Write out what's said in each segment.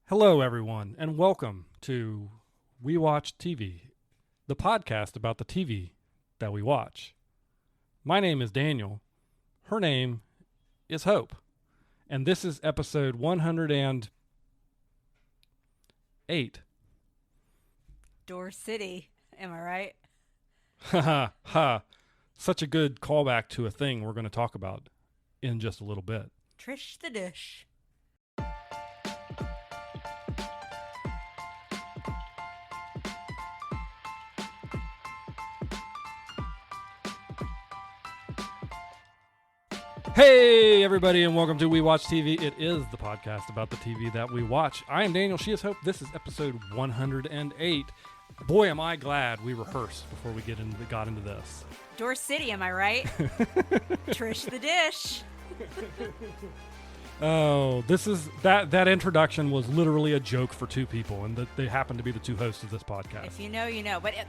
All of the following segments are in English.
Hello, everyone, and welcome to We Watch TV, the podcast about the TV that we watch. My name is Daniel. Her name is Hope. And this is episode 108. Door City, am I right? Ha ha ha. Such a good callback to a thing we're going to talk about in just a little bit. Trish the Dish. Hey, everybody, and welcome to We Watch TV. It is the podcast about the TV that we watch. I am Daniel. She is Hope. This is episode 108. Boy, am I glad we rehearsed before we got into this. Door City, am I right? Trish the Dish. Oh, this is that introduction was literally a joke for two people, and that they happen to be the two hosts of this podcast. If you know, you know. But if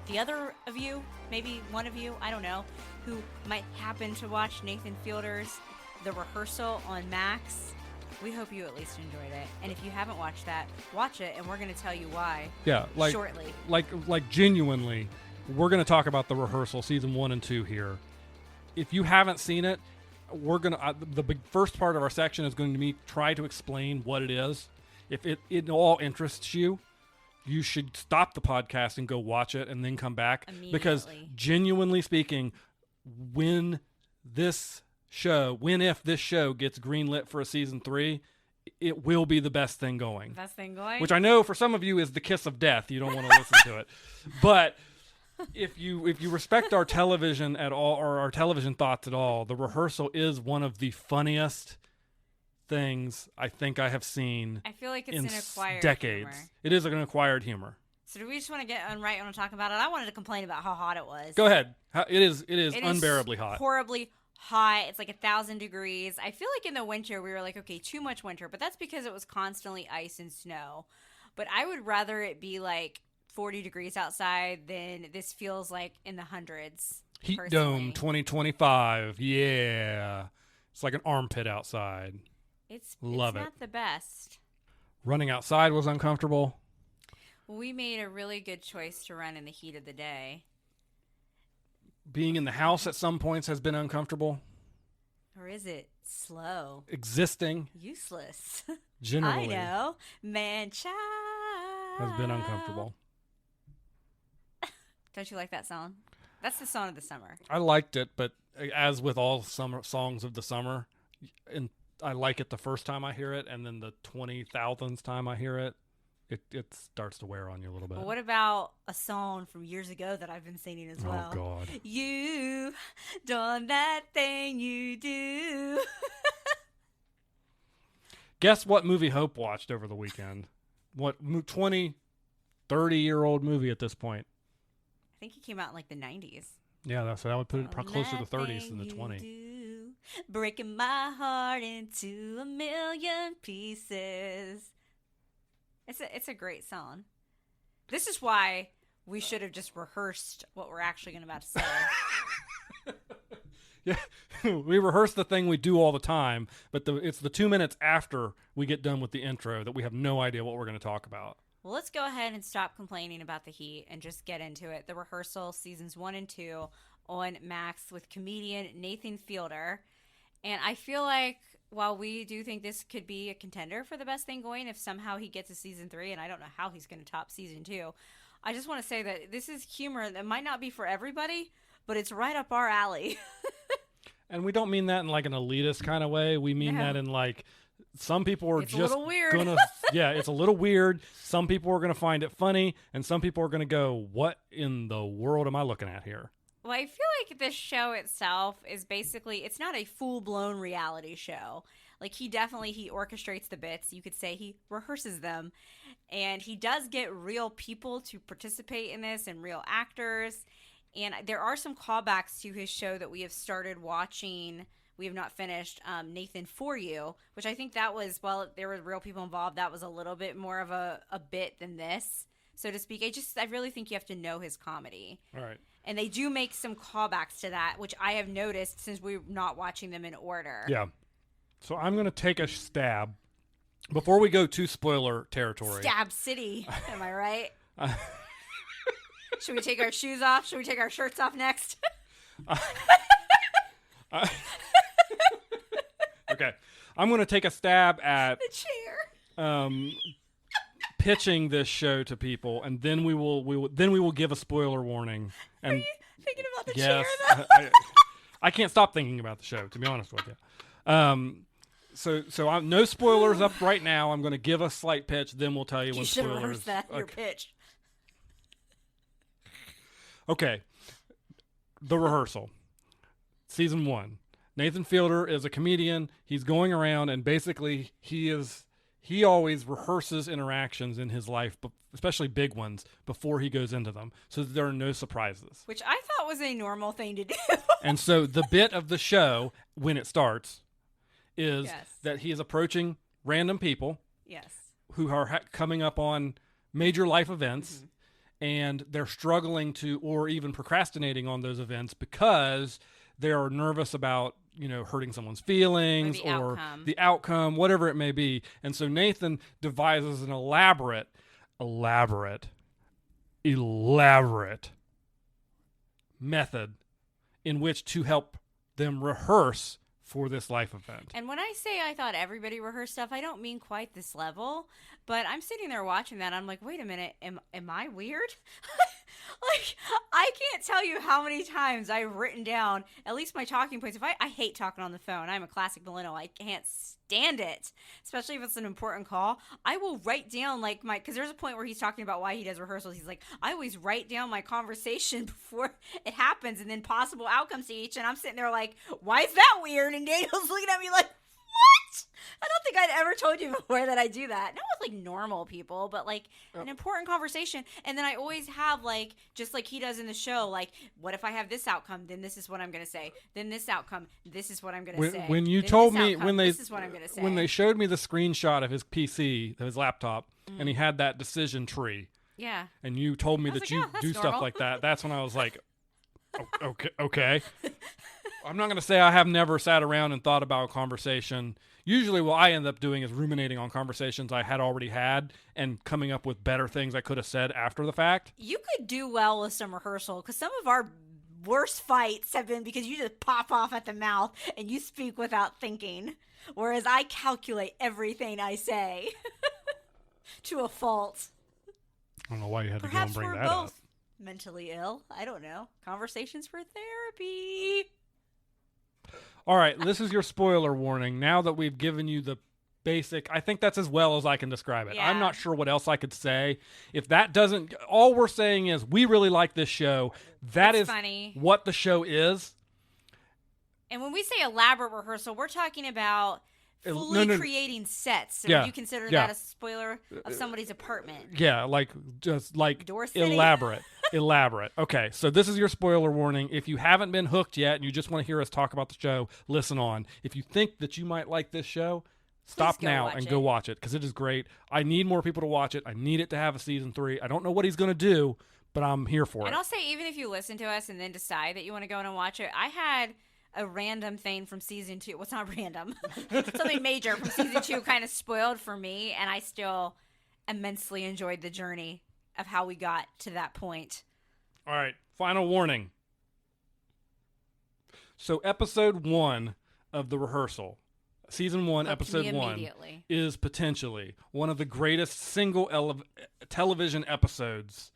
the other of you, maybe one of you, I don't know, who might happen to watch Nathan Fielder's The Rehearsal on Max, we hope you at least enjoyed it. And if you haven't watched that, watch it, and we're going to tell you why. Yeah, shortly. Like genuinely, we're going to talk about The Rehearsal season 1 and 2 here. If you haven't seen it, we're gonna the big first part of our section is going to be try to explain what it is. If it all interests you, you should stop the podcast and go watch it and then come back, because genuinely speaking, if this show gets greenlit for a season 3, it will be the best thing going. Best thing going? Which I know for some of you is the kiss of death. You don't want to listen to it. But if you respect our television at all, or our television thoughts at all, The Rehearsal is one of the funniest things I think I have seen. I feel like it's an acquired decades. humor. It is an acquired humor. So do we just want to get right on to talk about it? I wanted to complain about how hot it was. Go ahead. It is unbearably hot. Horribly hot. It's like 1,000 degrees. I feel like in the winter we were like, okay, too much winter, but that's because it was constantly ice and snow. But I would rather it be like 40 degrees outside than this feels like in the hundreds. Heat personally. Dome 2025. Yeah. It's like an armpit outside. It's not the best. Running outside was uncomfortable. We made a really good choice to run in the heat of the day. Being in the house at some points has been uncomfortable. Or is it slow? Existing. Useless. Generally. I know. Man-child. Has been uncomfortable. Don't you like that song? That's the song of the summer. I liked it, but as with all summer songs of the summer, and I like it the first time I hear it, and then the 20,000th time I hear it, it starts to wear on you a little bit. But what about a song from years ago that I've been singing as well? Oh, God. You done that thing you do. Guess what movie Hope watched over the weekend? What 20, 30-year-old movie at this point? I think he came out in like the 90s. Yeah, so that would put it closer to the 30s than the 20. Do, breaking my heart into a million pieces. It's a great song. This is why we should have just rehearsed what we're actually going to about to say. Yeah, we rehearse the thing we do all the time, but it's the 2 minutes after we get done with the intro that we have no idea what we're going to talk about. Well, let's go ahead and stop complaining about the heat and just get into it. The Rehearsal, seasons 1 and 2 on Max with comedian Nathan Fielder. And I feel like while we do think this could be a contender for the best thing going, if somehow he gets to season 3, and I don't know how he's going to top season 2, I just want to say that this is humor that might not be for everybody, but it's right up our alley. And we don't mean that in like an elitist kind of way. We mean that in like, some people are it's just a little weird. Yeah, it's a little weird. Some people are going to find it funny, and some people are going to go, what in the world am I looking at here? Well, I feel like this show itself is basically, it's not a full-blown reality show. Like, he orchestrates the bits. You could say he rehearses them. And he does get real people to participate in this and real actors. And there are some callbacks to his show that we have started watching. We have not finished Nathan For You, which I think that was, while there were real people involved, that was a little bit more of a bit than this, so to speak. I really think you have to know his comedy. All right. And they do make some callbacks to that, which I have noticed since we're not watching them in order. Yeah. So I'm going to take a stab Before we go to spoiler territory. Stab City. Am I right? Should we take our shoes off? Should we take our shirts off next? Okay. I'm going to take a stab at The chair. pitching this show to people, and then we will give a spoiler warning. And Are you thinking about the yes, chair, though? I can't stop thinking about the show, to be honest with you. So I'm no spoilers up right now. I'm going to give a slight pitch, then we'll tell you when You should spoilers. rehearse that, your pitch. Okay. The Rehearsal. Season 1. Nathan Fielder is a comedian. He's going around, and basically he always rehearses interactions in his life, especially big ones, before he goes into them, so that there are no surprises. Which I thought was a normal thing to do. And so the bit of the show, when it starts, is Yes. that he is approaching random people Yes. who are coming up on major life events, and they're struggling to, or even procrastinating on those events because they are nervous about, hurting someone's feelings or the outcome, whatever it may be. And so Nathan devises an elaborate method in which to help them rehearse for this life event. And when I say I thought everybody rehearsed stuff, I don't mean quite this level, but I'm sitting there watching that. I'm like, wait a minute, am I weird? Like, I can't tell you how many times I've written down at least my talking points. If I hate talking on the phone. I'm a classic millennial. I can't stand it, especially if it's an important call. I will write down because there's a point where he's talking about why he does rehearsals. He's like, I always write down my conversation before it happens and then possible outcomes to each. And I'm sitting there like, why is that weird? And Daniel's looking at me like, what? I don't think I'd ever told you before that I do that. Not with normal people, but an important conversation. And then I always have just like he does in the show, what if I have this outcome? Then this is what I'm going to say. Then this outcome, this is what I'm going to say. When you then told this me outcome, this is what I'm going to say. When they showed me the screenshot of his PC, of his laptop, and he had that decision tree. Yeah. And you told me that you do normal. stuff like that. That's when I was like, okay. I'm not going to say I have never sat around and thought about a conversation. Usually what I end up doing is ruminating on conversations I had already had and coming up with better things I could have said after the fact. You could do well with some rehearsal because some of our worst fights have been because you just pop off at the mouth and you speak without thinking. Whereas I calculate everything I say to a fault. I don't know why you had Perhaps to go and bring we're that both up. mentally ill. I don't know. Conversations for therapy. All right, this is your spoiler warning. Now that we've given you the basic, I think that's as well as I can describe it. Yeah. I'm not sure what else I could say. If that doesn't, all we're saying is we really like this show. That It's is funny. what the show is. And when we say elaborate rehearsal, we're talking about fully No. creating sets. So Yeah, would you consider yeah. that a spoiler of somebody's apartment? Yeah, just Door City? elaborate. Elaborate. Okay, so this is your spoiler warning. If you haven't been hooked yet and you just want to hear us talk about the show, listen on. If you think that you might like this show, stop go now watch and it. go watch it because it is great. I need more people to watch it. I need it to have a season 3. I don't know what he's going to do, but I'm here for it. And I'll say, even if you listen to us and then decide that you want to go in and watch it, I had a random thing from season 2. Well, it's not random. Something major from season 2 kind of spoiled for me, and I still immensely enjoyed the journey of how we got to that point. All right, final warning. So episode 1 of The Rehearsal, season 1, Hooked episode me 1, immediately. is potentially one of the greatest single television episodes,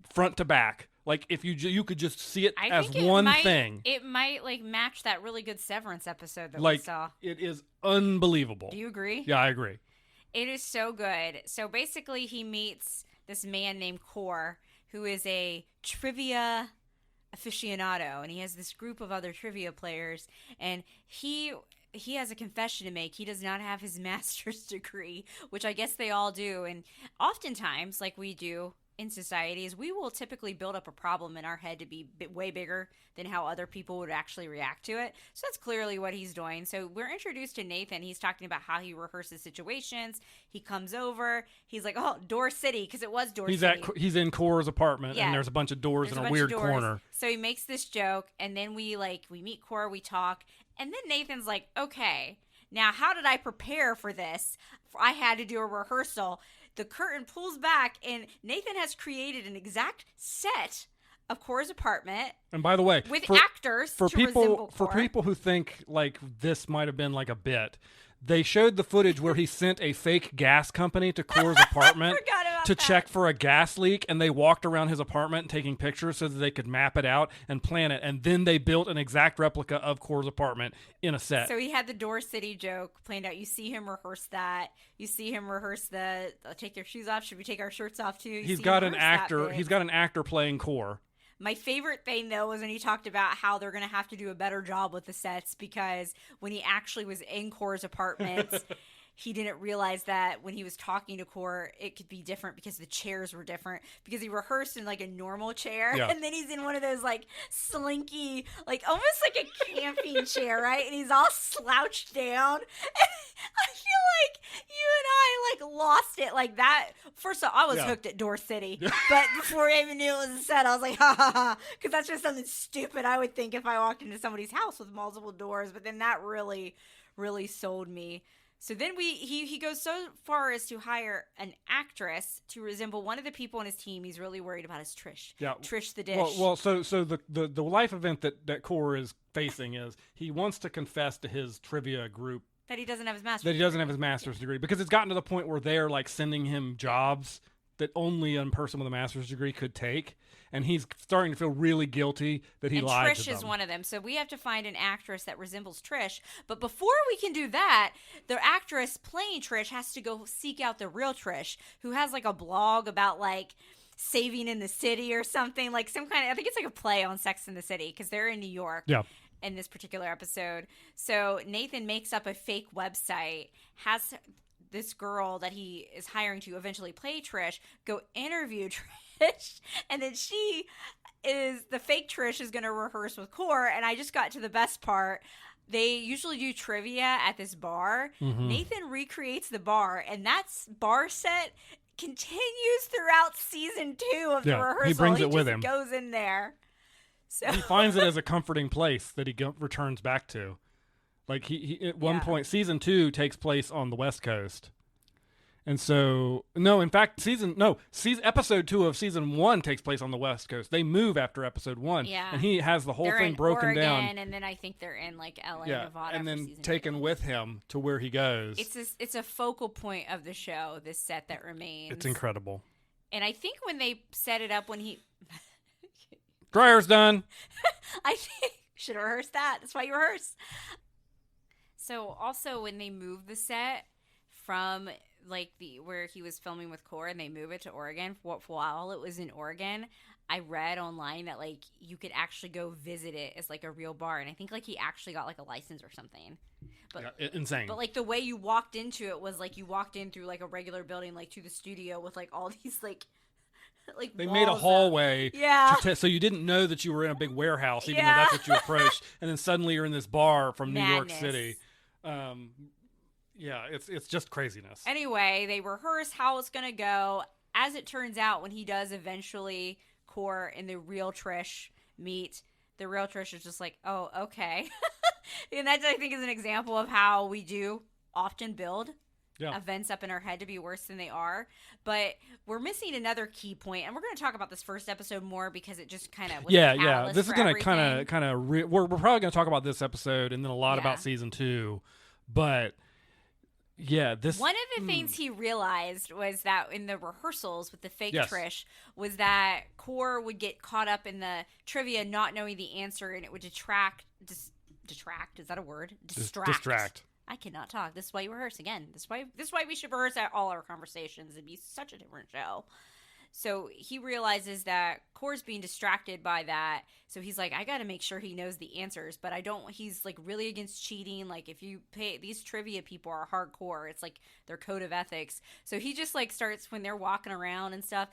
front to back. Like if you could just see it I as think one thing. It might match that really good Severance episode that we Like saw. it is unbelievable. Do you agree? Yeah, I agree. It is so good. So basically, he meets this man named Core, who is a trivia aficionado, and he has this group of other trivia players, and he has a confession to make. He does not have his master's degree, which I guess they all do, and oftentimes, like we do in societies, we will typically build up a problem in our head to be way bigger than how other people would actually react to it. So that's clearly what he's doing. So we're introduced to Nathan. He's talking about how he rehearses situations. He comes over. He's like, oh, Door City, because it was Door City. He's in Cora's apartment, Yeah. and there's a bunch of doors There's in a bunch weird of doors. corner. So he makes this joke, and then we meet Cora, we talk, and then Nathan's like, okay, Now, how did I prepare for this? I had to do a rehearsal. The curtain pulls back, and Nathan has created an exact set of Cora's apartment. And by the way, with actors to resemble for Cora. people who think like this might have been like a bit, they showed the footage where he sent a fake gas company to Cora's apartment to check for a gas leak, and they walked around his apartment taking pictures so that they could map it out and plan it, and then they built an exact replica of Cora's apartment in a set. So he had the Door City joke planned out. You see him rehearse that. You see him rehearse the take their shoes off. Should we take our shirts off too? He's got an actor. He's got an actor playing Cora. My favorite thing, though, was when he talked about how they're going to have to do a better job with the sets because when he actually was in Cora's apartment, he didn't realize that when he was talking to Cora, it could be different because the chairs were different. Because he rehearsed in like a normal chair, and then he's in one of those like slinky, like almost like a camping chair, right? And he's all slouched down. And I feel like you and I like lost it like that. First of all, I was hooked at Door City, but before I even knew it was a set, I was like, ha ha ha, because that's just something stupid I would think if I walked into somebody's house with multiple doors. But then that really, really sold me. So then he goes so far as to hire an actress to resemble one of the people on his team he's really worried about is Trish. Yeah. Trish the dish. Well, so the life event that Cora is facing is he wants to confess to his trivia group that he doesn't have his master's degree. That he doesn't have his master's degree because it's gotten to the point where they're like sending him jobs that only a person with a master's degree could take. And he's starting to feel really guilty that he lied to them. Trish is one of them. So we have to find an actress that resembles Trish. But before we can do that, the actress playing Trish has to go seek out the real Trish, who has like a blog about like saving in the city or something. Like some kind of, I think it's like a play on Sex in the City because they're in New York. Yeah. In this particular episode. So Nathan makes up a fake website, has this girl that he is hiring to eventually play Trish go interview Trish, and then the fake Trish is going to rehearse with Cora. And I just got to the best part. They usually do trivia at this bar. Mm-hmm. Nathan recreates the bar, and that bar set continues throughout season 2 of the rehearsal. He brings it with him. Goes in there. So he finds it as a comforting place that he returns back to. Like he at one point, season 2 takes place on the West Coast, and so episode 2 of season 1 takes place on the West Coast. They move after episode 1, and he has the whole thing broken Oregon, down, and then I think they're in like LA, Nevada, and then taken with him to where he goes. It's a focal point of the show. This set that remains. It's incredible, and I think when they set it up when he. Dryer's done. I think should have rehearsed that. That's why you rehearse. So also when they move the set from like where he was filming with Cora and they move it to Oregon while it was in Oregon, I read online that like you could actually go visit it as like a real bar, and I think like he actually got like a license or something. But insane. But like the way you walked into it was like you walked in through like a regular building like to the studio with like all these like they made a hallway so you didn't know that you were in a big warehouse even though that's what you approached, and then suddenly you're in this bar from New York City. It's just craziness. Anyway, they rehearse how it's gonna go. As it turns out, when he does eventually Cora and the real Trish meet, the real Trish is just like, oh, okay. And that I think is an example of how we do often build events up in our head to be worse than they are. But we're missing another key point, and we're going to talk about this first episode more because it just kind of this is going to kind of we're probably going to talk about this episode and then a lot about season 2, but one of the things he realized was that in the rehearsals with the fake Trish was that Cora would get caught up in the trivia not knowing the answer, and it would detract. Is that a word? Distract. I cannot talk. This is why you rehearse again. This is why we should rehearse at all our conversations. It'd be such a different show. So he realizes that Cora's being distracted by that. So he's like, I got to make sure he knows the answers, but I don't. He's like really against cheating. Like if you pay, these trivia people are hardcore. It's like their code of ethics. So he just like starts when they're walking around and stuff,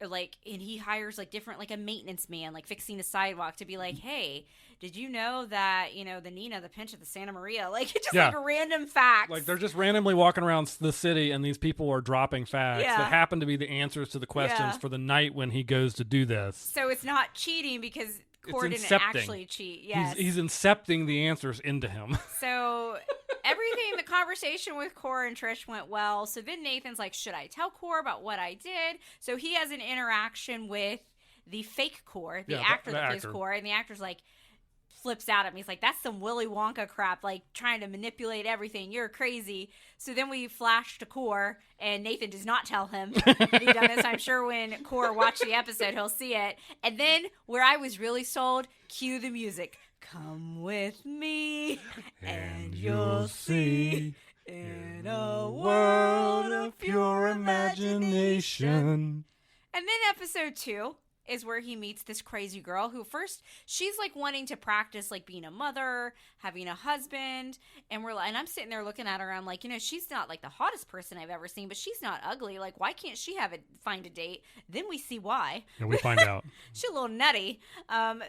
like, and he hires like different, like a maintenance man, like fixing a sidewalk to be like, hey, did you know that, the Nina, the Pinch of the Santa Maria, like it's just like random facts. Like they're just randomly walking around the city and these people are dropping facts that happen to be the answers to the questions for the night when he goes to do this. So it's not cheating because Core didn't actually cheat. Yes. He's incepting the answers into him. So everything, the conversation with Core and Trish went well. So then Nathan's like, should I tell Core about what I did? So he has an interaction with the fake Core, the actor that plays Core, and the actor's like, flips out at me. He's like, that's some Willy Wonka crap, like trying to manipulate everything. You're crazy. So then we flash to Core, and Nathan does not tell him that he done this. I'm sure when Core watched the episode, he'll see it. And then where I was really sold, cue the music. Come with me, and you'll see in a world of pure imagination. And then episode 2 is where he meets this crazy girl who first she's like wanting to practice like being a mother, having a husband, and I'm sitting there looking at her. I'm like, she's not like the hottest person I've ever seen, but she's not ugly. Like, why can't she find a date? Then we see why. And we find out she's a little nutty.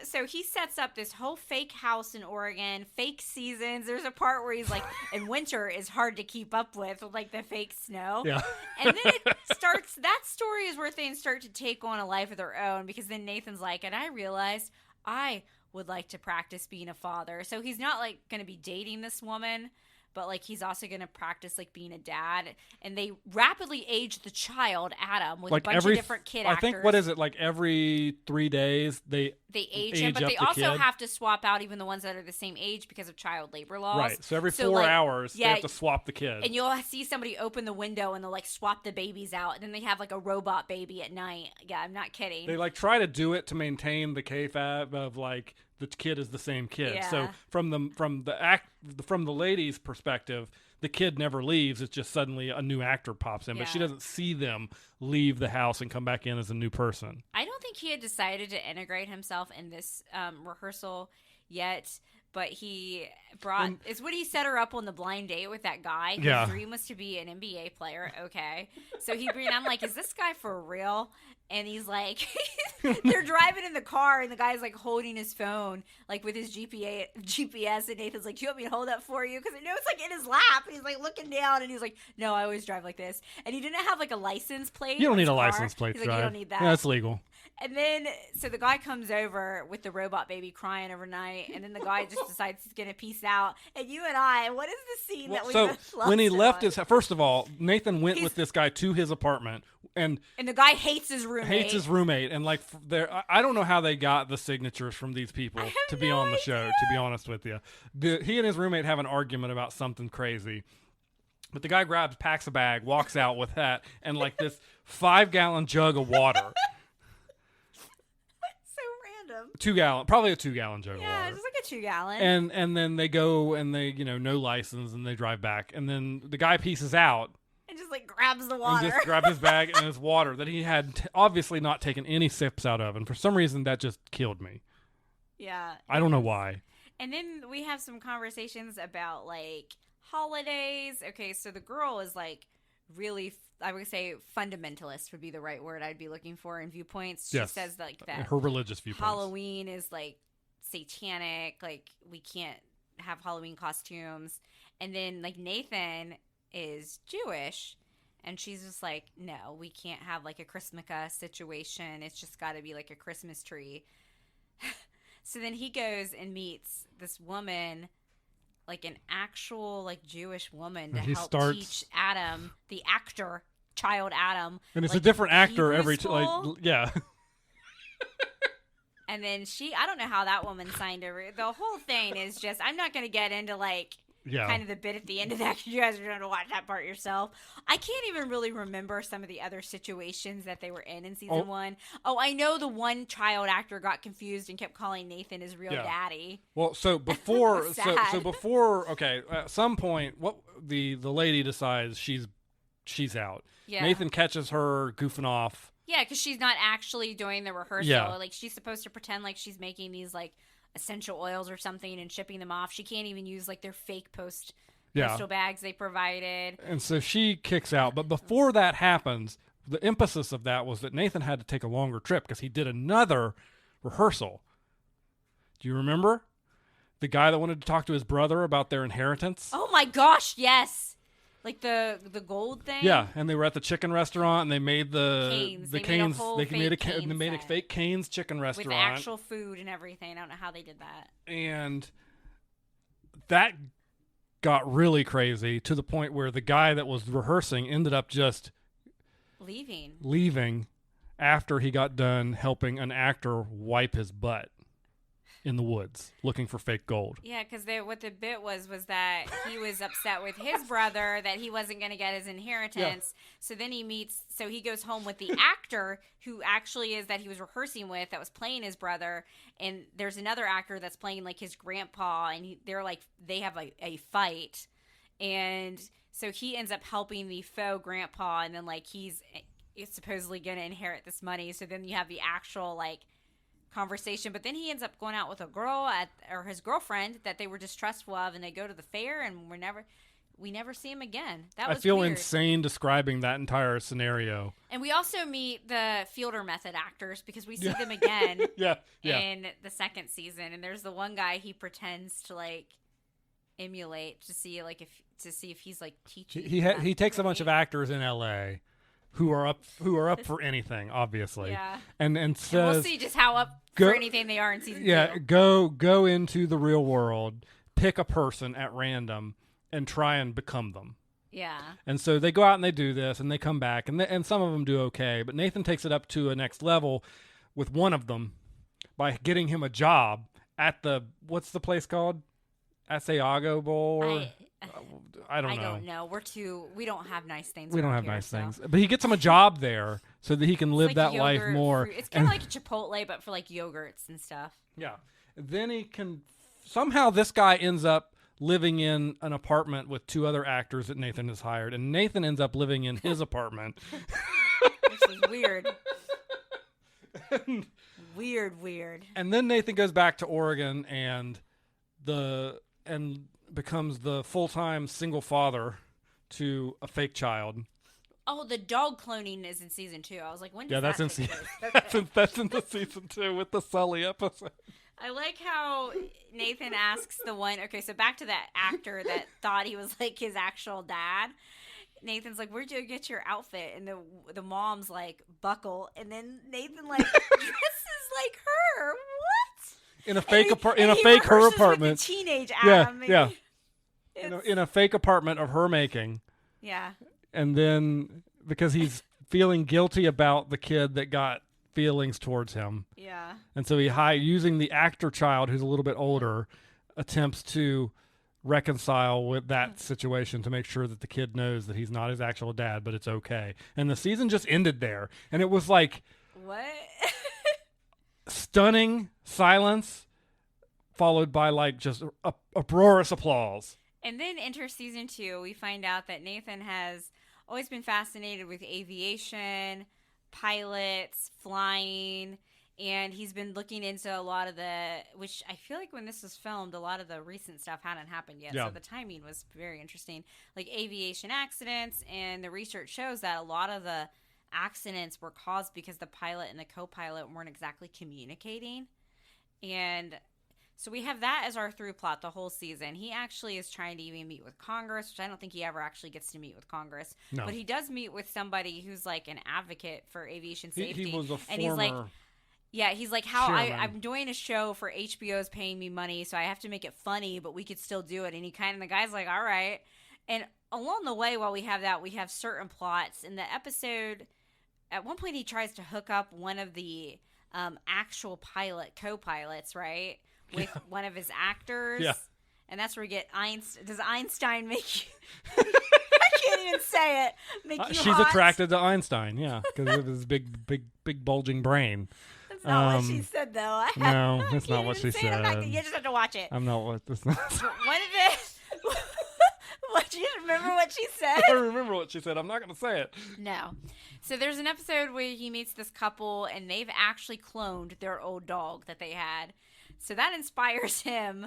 So he sets up this whole fake house in Oregon, fake seasons. There's a part where he's like, in winter is hard to keep up with like the fake snow. Yeah. And then it starts. That story is where things start to take on a life of their own. Because then Nathan's like, and I realized I would like to practice being a father. So he's not like going to be dating this woman, but like he's also going to practice like being a dad. And they rapidly age the child, Adam, with like a bunch of different kid actors. I think, what is it, like every 3 days they age him, but they also have to swap out even the ones that are the same age because of child labor laws. Right. So every 4 hours they have to swap the kid. And you'll see somebody open the window and they'll like swap the babies out, and then they have like a robot baby at night. Yeah, I'm not kidding. They like try to do it to maintain the kayfabe of like the kid is the same kid. Yeah. So from the lady's perspective, the kid never leaves. It's just suddenly a new actor pops in, but she doesn't see them leave the house and come back in as a new person. I don't think he had decided to integrate himself in this rehearsal yet, but he is what he set her up on the blind date with that guy. His dream was to be an NBA player. Okay. So I'm like, is this guy for real? And he's like, they're driving in the car, and the guy's like holding his phone, like with his GPS. And Nathan's like, do you want me to hold that for you? Because I know it's like in his lap. And he's like looking down, and he's like, no, I always drive like this. And he didn't have like a license plate. You don't need a license plate. He's like, you don't need that. Yeah, that's legal. And then, so the guy comes over with the robot baby crying overnight, and then the guy just decides he's going to peace out. And you and I, what is the scene that we both loved? When he left first of all, Nathan went with this guy to his apartment, and the guy hates his roommate. And like, I don't know how they got the signatures from these people to be on the show, to be honest with you. He and his roommate have an argument about something crazy. But the guy packs a bag, walks out with that, and like this 5-gallon jug of water. 2-gallon, probably a 2-gallon jug of water. Yeah, just like a 2-gallon. And then they go and they, no license, and they drive back. And then the guy pieces out. And just like grabs the water. And just grabs his bag and his water that he had obviously not taken any sips out of. And for some reason, that just killed me. Yeah. I don't know why. And then we have some conversations about like holidays. Okay, so the girl is like really, I would say fundamentalist would be the right word I'd be looking for in viewpoints. She says like that her religious viewpoints. Halloween is like satanic, like we can't have Halloween costumes. And then like Nathan is Jewish, and she's just like, no, we can't have like a Christmaka situation. It's just got to be like a Christmas tree. So then he goes and meets this woman, like an actual like Jewish woman, to help teach Adam, the actor, child Adam. And it's like, a different actor Hebrew every yeah. And then I don't know how that woman signed over. The whole thing is just, I'm not going to get into like kind of the bit at the end of that, because you guys are going to watch that part yourself. I can't even really remember some of the other situations that they were in season 1. Oh, I know the one child actor got confused and kept calling Nathan his real daddy. Well, so before, okay, at some point, what the lady decides she's out. Yeah. Nathan catches her goofing off. Yeah, because she's not actually doing the rehearsal. Yeah. Like, she's supposed to pretend like she's making these, like, essential oils or something and shipping them off. She can't even use, like, their fake postal bags they provided. And so she kicks out. But before that happens, the emphasis of that was that Nathan had to take a longer trip because he did another rehearsal. Do you remember? The guy that wanted to talk to his brother about their inheritance? Oh, my gosh, yes. Like the gold thing. Yeah, and they were at the chicken restaurant, and they made Canes. the They made a Canes. whole They fake made a Cane's they made a set. fake Canes chicken restaurant With actual food and everything. I don't know how they did that. and that got really crazy to the point where the guy that was rehearsing ended up just leaving after he got done helping an actor wipe his butt in the woods looking for fake gold. Yeah, because what the bit was that he was upset with his brother that he wasn't going to get his inheritance. Yeah. So then he goes home with the actor who actually is that he was rehearsing with that was playing his brother. And there's another actor that's playing like his grandpa, and they have a fight. And so he ends up helping the faux grandpa, and then like he's supposedly going to inherit this money. So then you have the actual like conversation, but then he ends up going out with a girl or his girlfriend that they were distrustful of, and they go to the fair, and we never see him again. That was I feel weird. insane describing that entire scenario. And we also meet the Fielder Method actors because we see them again in the second season. And there's the one guy he pretends to like emulate to see if he's like teaching. He takes a bunch of actors in LA who are up for anything, obviously. Yeah. And says, and we'll see just how up for anything they are in season 2. Yeah, go into the real world, pick a person at random, and try and become them. Yeah. And so they go out and they do this, and they come back, and some of them do okay. But Nathan takes it up to a next level with one of them by getting him a job at what's the place called? Asiago Bowl? I don't know. We don't have nice things. We don't have nice things. But he gets him a job there so that he can live that life more. It's kind of like a Chipotle, but for like yogurts and stuff. Yeah. Then he can, somehow this guy ends up living in an apartment with 2 other actors that Nathan has hired. And Nathan ends up living in his apartment. Which is weird. Weird. And then Nathan goes back to Oregon and becomes the full-time single father to a fake child. Oh, the dog cloning is in season 2. I was like, when does that's that in take place? That's in the season 2 with the Sully episode. I like how Nathan asks the one. Okay, so back to that actor that thought he was like his actual dad. Nathan's like, "Where'd you get your outfit?" And the mom's like, "Buckle." And then Nathan like dresses like her. What? In a fake her apartment. With the teenage Adam. Yeah. In a fake apartment of her making. Yeah. And then because he's feeling guilty about the kid that got feelings towards him. Yeah. And so using the actor child who's a little bit older, attempts to reconcile with that situation to make sure that the kid knows that he's not his actual dad, but it's okay. And the season just ended there. And it was like, what? Stunning silence followed by like just uproarious applause. And then enter season 2, we find out that Nathan has always been fascinated with aviation, pilots, flying, and he's been looking into a lot of which I feel like when this was filmed, a lot of the recent stuff hadn't happened yet. Yeah. So the timing was very interesting. Like aviation accidents, and the research shows that a lot of the accidents were caused because the pilot and the co-pilot weren't exactly communicating. And so we have that as our through plot the whole season. He actually is trying to even meet with Congress, which I don't think he ever actually gets to meet with Congress. No. But he does meet with somebody who's like an advocate for aviation safety. He was a former and he's like, yeah, he's like, I'm doing a show for HBO's paying me money, so I have to make it funny, but we could still do it. And the guy's like, all right. And along the way, while we have that, we have certain plots. In the episode, at one point he tries to hook up one of the actual co-pilots, right? With one of his actors. Yeah. And that's where we get Einstein. Does Einstein make you... I can't even say it. Make you She's hot? attracted to Einstein, yeah, because of his big bulging brain. That's not what she said, though. No, that's not what she said. You just have to watch it. I'm not what this is. What is it? What, do you remember what she said? I remember what she said. I'm not going to say it. No. So there's an episode where he meets this couple, and they've actually cloned their old dog that they had. So that inspires him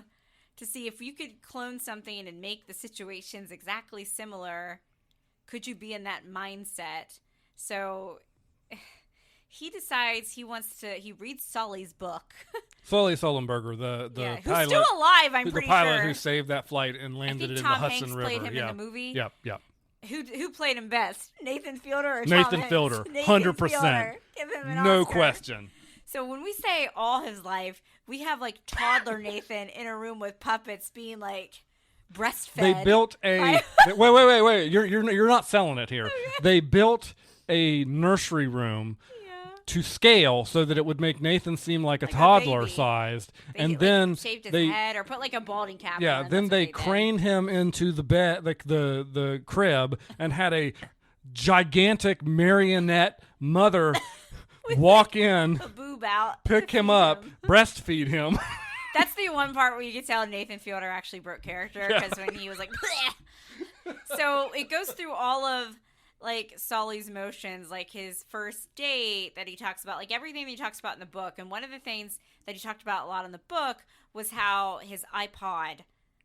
to see if you could clone something and make the situations exactly similar, could you be in that mindset? So he decides he reads Sully's book. Sully Sullenberger, the pilot. Who's still alive, I'm pretty sure. The pilot who saved that flight and landed it in the Hudson River. Played him in the movie. Yep. Who played him best, Nathan Fielder or Tom Nathan Hanks? Fielder, Nathan 100%. Fielder. Give him an No Oscar. question. So when we say all his life, we have like toddler Nathan in a room with puppets being like breastfed. They built a wait. You're not selling it here. Okay. They built a nursery room to scale so that it would make Nathan seem like a toddler baby. sized, They, then shaved his they head or put like a balding cap. yeah, on. then That's they what did. craned him into the bed, like the crib, and had a gigantic marionette mother walk in, a boob out, pick to him feed up, him. breastfeed him. That's the one part where you can tell Nathan Fielder actually broke character because when he was like, bleh. So it goes through all of like Sully's motions, like his first date that he talks about, like everything that he talks about in the book. And one of the things that he talked about a lot in the book was how his iPod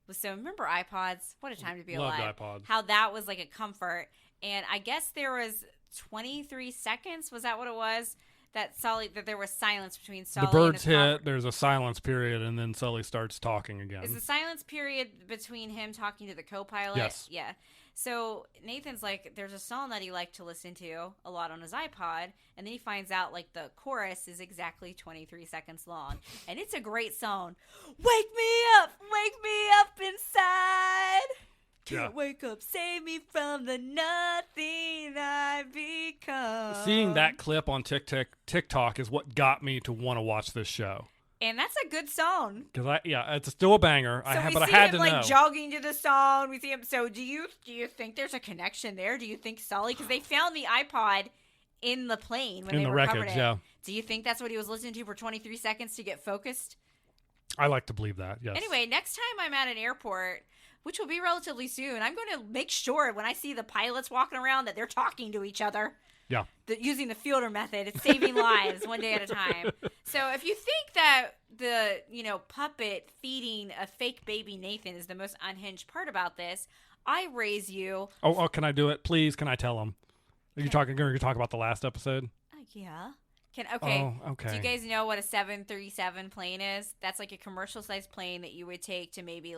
was so. Remember iPods? What a time to be Loved alive! iPods. How that was like a comfort. And I guess there was 23 seconds. Was that what it was? That there was silence between Sully The birds and his hit, there's a silence period, and then Sully starts talking again. Is the silence period between him talking to the co-pilot? Yes. Yeah. So Nathan's like, there's a song that he liked to listen to a lot on his iPod, and then he finds out like the chorus is exactly 23 seconds long, and it's a great song. Wake me up inside. Can't wake up, save me from the nothing I become. Seeing that clip on TikTok is what got me to want to watch this show. And that's a good song. Because it's still a banger. So I we see had him to know. like jogging to the song. We see him. So do you think there's a connection there? Do you think Sully? Because they found the iPod in the plane when In they the recovered wreckage, it. yeah. Do you think that's what he was listening to for 23 seconds to get focused? I like to believe that. Yes. Anyway, next time I'm at an airport, which will be relatively soon, I'm going to make sure when I see the pilots walking around that they're talking to each other. Yeah. Using the Fielder method. It's saving lives one day at a time. So if you think that the, puppet feeding a fake baby Nathan is the most unhinged part about this, I raise you. Oh, can I do it? Please, can I tell them? Are you going to talk about the last episode? Yeah. Okay. Oh, okay. Do you guys know what a 737 plane is? That's like a commercial-sized plane that you would take to maybe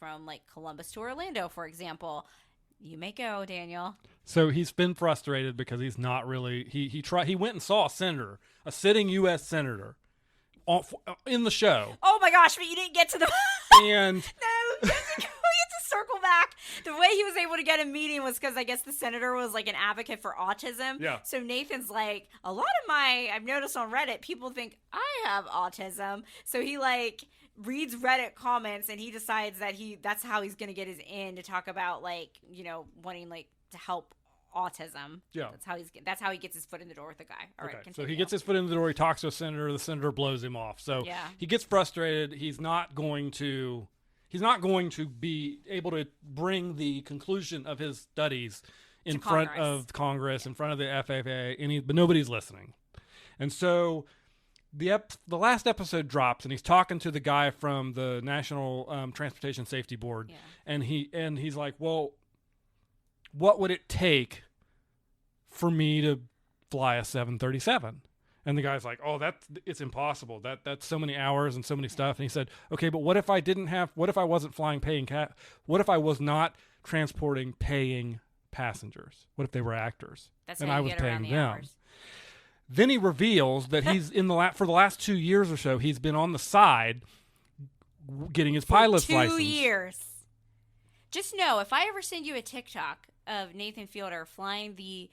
from Columbus to Orlando, for example. You may go, Daniel. So he's been frustrated because he's not really. He went and saw a sitting U.S. senator, in the show. Oh my gosh! But you didn't get to the. And No, we have to circle back. The way he was able to get a meeting was because I guess the senator was like an advocate for autism. Yeah. So Nathan's like, a lot of I've noticed on Reddit, people think I have autism. So he reads Reddit comments and he decides that that's how he's going to get his in to talk about wanting to help autism. Yeah. That's how he gets his foot in the door with the guy. All right. So he gets his foot in the door. He talks to a senator. The senator blows him off. So he gets frustrated. He's not going to be able to bring the conclusion of his studies in front of Congress, in front of the FAA, but nobody's listening. And so the last episode drops, and he's talking to the guy from the National Transportation Safety Board, and he's like, well, what would it take for me to fly a 737? And the guy's like, oh, it's impossible. That's so many hours and so many stuff. And he said, okay, but what if I wasn't flying what if I was not transporting paying passengers? What if they were actors? And I was paying them. Hours. Then he reveals that he's for the last 2 years or so, he's been on the side getting his pilot's license. 2 years. Just know, if I ever send you a TikTok of Nathan Fielder flying the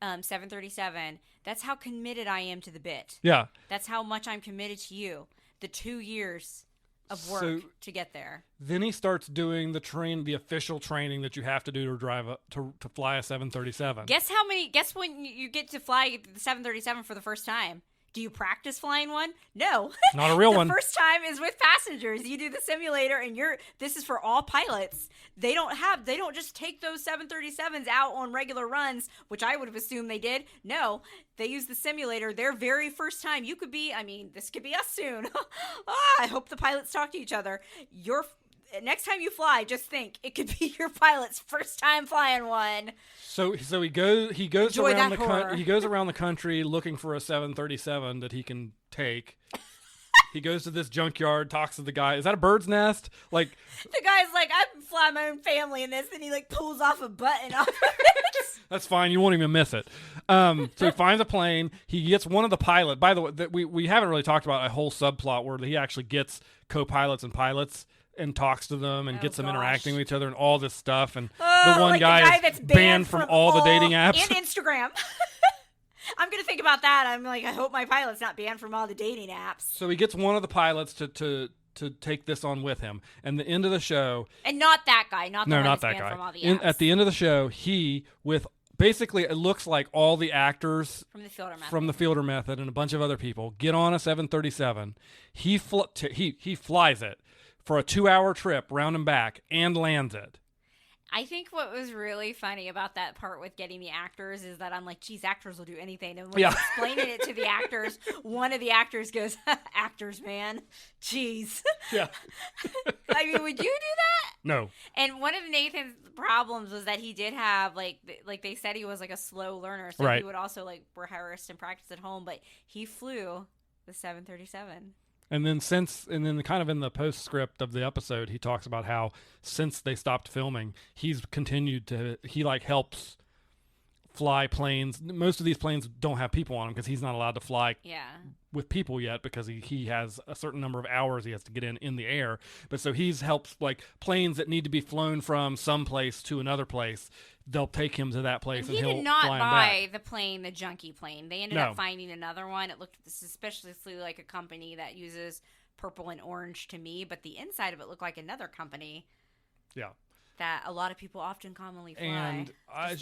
737, that's how committed I am to the bit. Yeah. That's how much I'm committed to you. The 2 years of work to get there. Then he starts doing the official training that you have to do to drive to fly a 737. Guess when you get to fly the 737 for the first time? Do you practice flying one? No. Not a real one. The first time is with passengers. You do the simulator, and this is for all pilots. They don't just take those 737s out on regular runs, which I would have assumed they did. No, they use the simulator their very first time. This could be us soon. I hope the pilots talk to each other. Next time you fly, just think it could be your pilot's first time flying one. So he goes Enjoy around the country looking for a 737 that he can take. He goes to this junkyard, talks to the guy. Is that a bird's nest? The guy's like, I'm fly my own family in this. Then he like pulls off a button off of it. That's fine. You won't even miss it. So he finds a plane. He gets one of the pilot. By the way, we haven't really talked about a whole subplot where he actually gets co-pilots and pilots and talks to them and gets them interacting with each other and all this stuff. And the one like guy is that's banned from all the dating apps. and Instagram. I'm gonna think about that. I'm like, I hope my pilot's not banned from all the dating apps. So he gets one of the pilots to take this on with him. And the end of the show, and not that guy, not that guy. From all the apps. At the end of the show, he with basically it looks like all the actors from the Fielder Method and a bunch of other people get on a 737. He flies it for a 2-hour trip round and back and lands it. I think what was really funny about that part with getting the actors is that I'm like, geez, actors will do anything. And when he's explaining it to the actors, one of the actors goes, actors, man. Jeez. Yeah. I mean, would you do that? No. And one of Nathan's problems was that he did have, like they said he was like a slow learner. So he would also like rehearse and practice at home. But he flew the 737. And then kind of in the postscript of the episode, he talks about how since they stopped filming, he helps fly planes. Most of these planes don't have people on them because he's not allowed to fly with people yet because he has a certain number of hours he has to get in the air. But so he's helps like planes that need to be flown from some place to another place. They'll take him to that place, and he he'll did not fly buy the plane, the junkie plane. They ended up finding another one. It looked suspiciously like a company that uses purple and orange to me, but the inside of it looked like another company. Yeah, that a lot of people often commonly fly. And what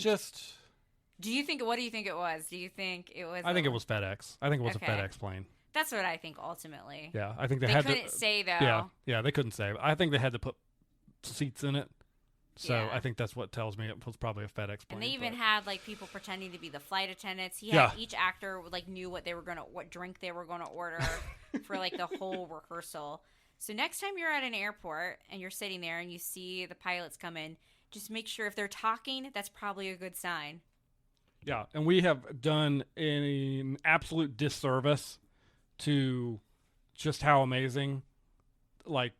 do you think it was? Do you think it was? I think it was FedEx. I think it was a FedEx plane. That's what I think ultimately. Yeah, I think they couldn't say though. Yeah, they couldn't say. I think they had to put seats in it. So I think that's what tells me it was probably a FedEx plane. And they even had like people pretending to be the flight attendants. Each actor like knew what drink they were gonna order for like the whole rehearsal. So next time you're at an airport and you're sitting there and you see the pilots come in, just make sure if they're talking, that's probably a good sign. Yeah, and we have done an absolute disservice to just how amazing like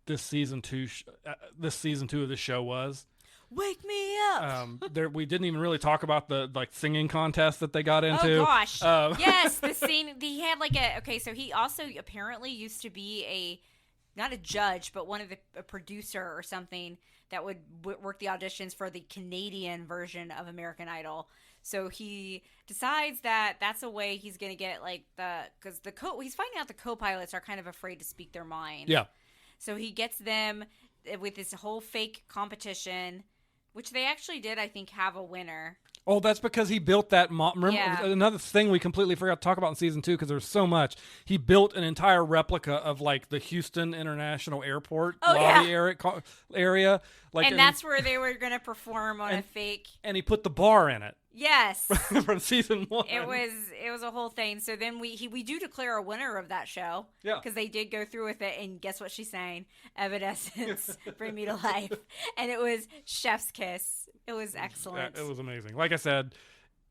this season 2 of the show was. Wake me up. We didn't even really talk about the singing contest that they got into. Oh gosh. Yes, the scene he had so he also apparently used to be not a judge, but a producer or something that would work the auditions for the Canadian version of American Idol. So he decides that that's a way he's going to get because he's finding out the co-pilots are kind of afraid to speak their mind. Yeah. So he gets them with this whole fake competition, which they actually did, I think, have a winner. Oh, that's because he built that. Another thing we completely forgot to talk about in season 2 because there's so much. He built an entire replica of the Houston International Airport lobby area. And that's where they were going to perform on a fake. And he put the bar in it. Yes. From season 1. It was a whole thing. So then we do declare a winner of that show. Yeah. Because they did go through with it, and guess what she's saying? Evanescence, bring me to life. And it was Chef's Kiss. It was excellent. It was amazing. Like I said,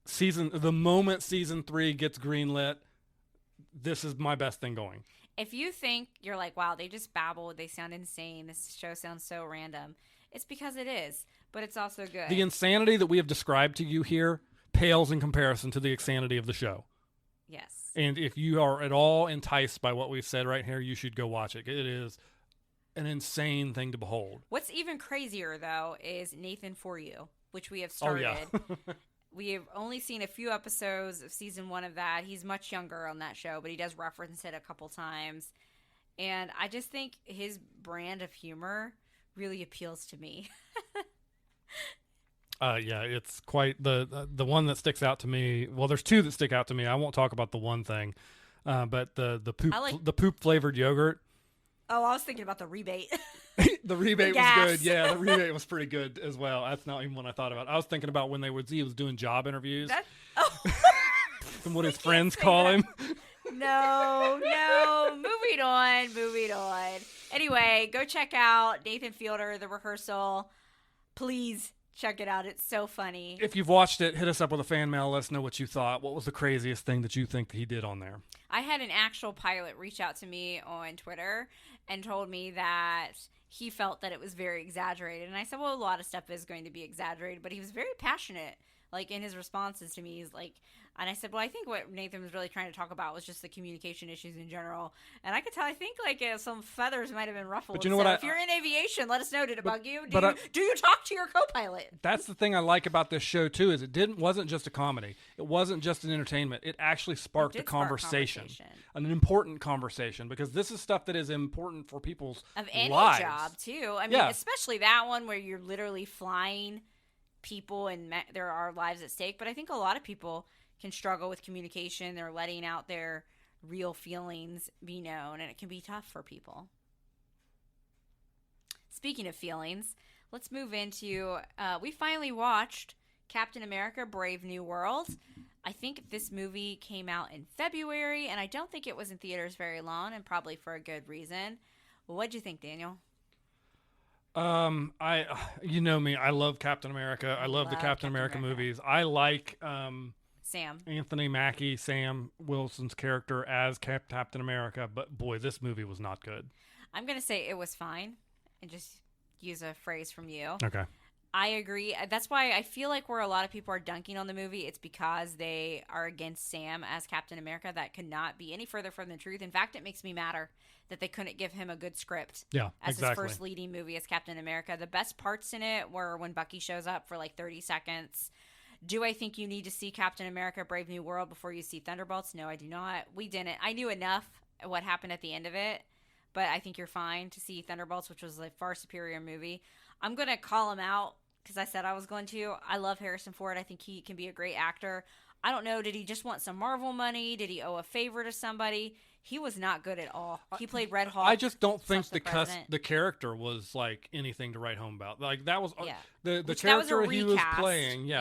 the moment season 3 gets greenlit, this is my best thing going. If you think you're like, wow, they just babbled, they sound insane, this show sounds so random, it's because it is. But it's also good. The insanity that we have described to you here pales in comparison to the insanity of the show. Yes. And if you are at all enticed by what we've said right here, you should go watch it. It is an insane thing to behold. What's even crazier, though, is Nathan For You, which we have started. Oh, yeah. We have only seen a few episodes of season 1 of that. He's much younger on that show, but he does reference it a couple times. And I just think his brand of humor really appeals to me. Yeah, it's quite the one that sticks out to me. Well, there's 2 that stick out to me. I won't talk about the one thing, but the poop flavored yogurt. Oh, I was thinking about the rebate. The rebate was good. Yeah, the rebate was pretty good as well. That's not even what I thought about. I was thinking about when he was doing job interviews. And what his friends call him. No. Moving on. Anyway, go check out Nathan Fielder, The Rehearsal. Please check it out. It's so funny. If you've watched it, hit us up with a fan mail. Let us know what you thought. What was the craziest thing that you think he did on there? I had an actual pilot reach out to me on Twitter, and told me that he felt that it was very exaggerated. And I said, well, a lot of stuff is going to be exaggerated, but he was very passionate, like, in his responses to me. He's like, and I said, well, I think what Nathan was really trying to talk about was just the communication issues in general. And I could tell, I think, like, some feathers might have been ruffled. But you know so what? If you're in aviation, let us know. Did it bug you? but Do you talk to your co-pilot? That's the thing I like about this show too, is it wasn't just a comedy. It wasn't just an entertainment. It actually sparked a conversation, an important conversation, because this is stuff that is important for people's of any lives. job too. I mean, especially that one where you're literally flying people and there are lives at stake. But I think a lot of people can struggle with communication. They're letting out their real feelings be known, and it can be tough for people. Speaking of feelings, let's move into, we finally watched Captain America Brave New World. I think this movie came out in February, and I don't think it was in theaters very long, and probably for a good reason. What'd you think, Daniel? You know me, I love Captain America. I love the Captain America movies. I like, Sam. Anthony Mackie, Sam Wilson's character as Captain America, but boy, this movie was not good. I'm going to say it was fine, and just use a phrase from you. Okay. I agree. That's why I feel like where a lot of people are dunking on the movie, it's because they are against Sam as Captain America. That could not be any further from the truth. In fact, it makes me madder that they couldn't give him a good script as his first leading movie as Captain America. The best parts in it were when Bucky shows up for like 30 seconds. Do I think you need to see Captain America Brave New World before you see Thunderbolts? No, I do not. We didn't. I knew enough what happened at the end of it, but I think you're fine to see Thunderbolts, which was a far superior movie. I'm going to call him out because I said I was going to. I love Harrison Ford. I think he can be a great actor. I don't know. Did he just want some Marvel money? Did he owe a favor to somebody? He was not good at all. He played Red Hulk. I just don't think the character was like anything to write home about. Like that was the character he was playing.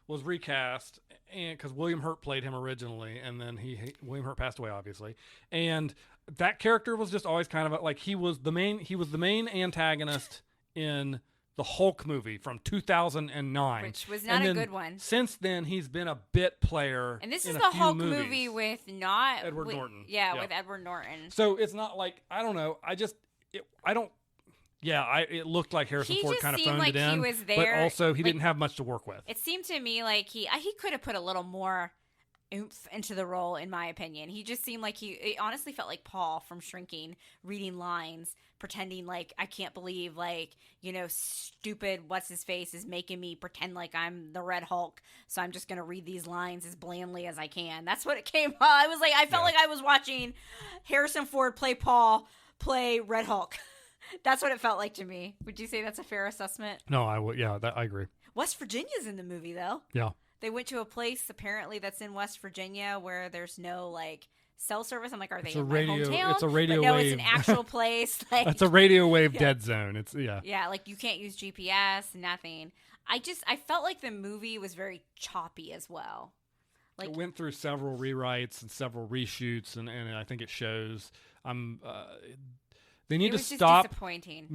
Was recast, and because William Hurt played him originally, and then William Hurt passed away, obviously, and that character was just always kind of like he was the main antagonist in the Hulk movie from 2009, which was not a good one. Since then, he's been a bit player. And this is the Hulk movie with Edward Norton. Yeah, with Edward Norton. So it's not like I don't know. It looked like Harrison Ford kind of phoned it in, he was there, but also he didn't have much to work with. It seemed to me like he could have put a little more oomph into the role, in my opinion. He just seemed like it honestly felt like Paul from Shrinking, reading lines, pretending like, I can't believe, like, stupid what's-his-face is making me pretend like I'm the Red Hulk, so I'm just going to read these lines as blandly as I can. That's what it came on. I felt like I was watching Harrison Ford play Paul, play Red Hulk. That's what it felt like to me. Would you say that's a fair assessment? No, I would. Yeah, I agree. West Virginia's in the movie, though. Yeah. They went to a place, apparently, that's in West Virginia where there's no, like, cell service. I'm like, are they in my hometown? It's a radio wave. No, wave. it's an actual place. Like, it's a radio wave dead zone. It's, Yeah, like, you can't use GPS, nothing. I felt like the movie was very choppy as well. Like, it went through several rewrites and several reshoots, and I think it shows. They need to stop. Disappointing.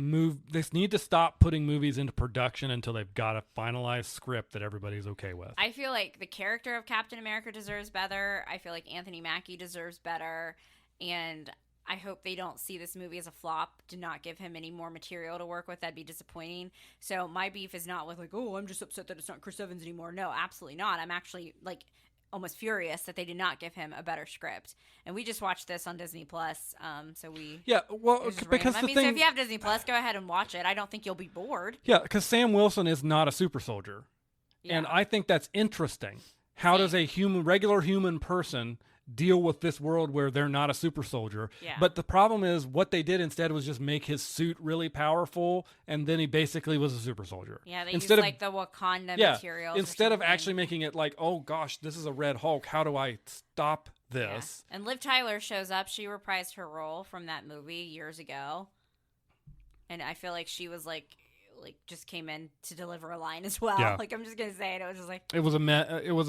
They need to stop putting movies into production until they've got a finalized script that everybody's okay with. I feel like the character of Captain America deserves better. I feel like Anthony Mackie deserves better, and I hope they don't see this movie as a flop. Do not give him any more material to work with. That'd be disappointing. So my beef is not with like, oh, I'm just upset that it's not Chris Evans anymore. No, absolutely not. I'm actually like almost furious that they did not give him a better script. And we just watched this on Disney Plus. So if you have Disney Plus, go ahead and watch it. I don't think you'll be bored. Yeah, because Sam Wilson is not a super soldier, and I think that's interesting. How does a regular human person deal with this world where they're not a super soldier? Yeah. But the problem is what they did instead was just make his suit really powerful, and then he basically was a super soldier. Yeah, they used the Wakanda materials. Instead of actually making it like, oh gosh, this is a Red Hulk. How do I stop this? Yeah. And Liv Tyler shows up. She reprised her role from that movie years ago. And I feel like she was like just came in to deliver a line as well. Yeah. Like, I'm just gonna say it. It was just like it was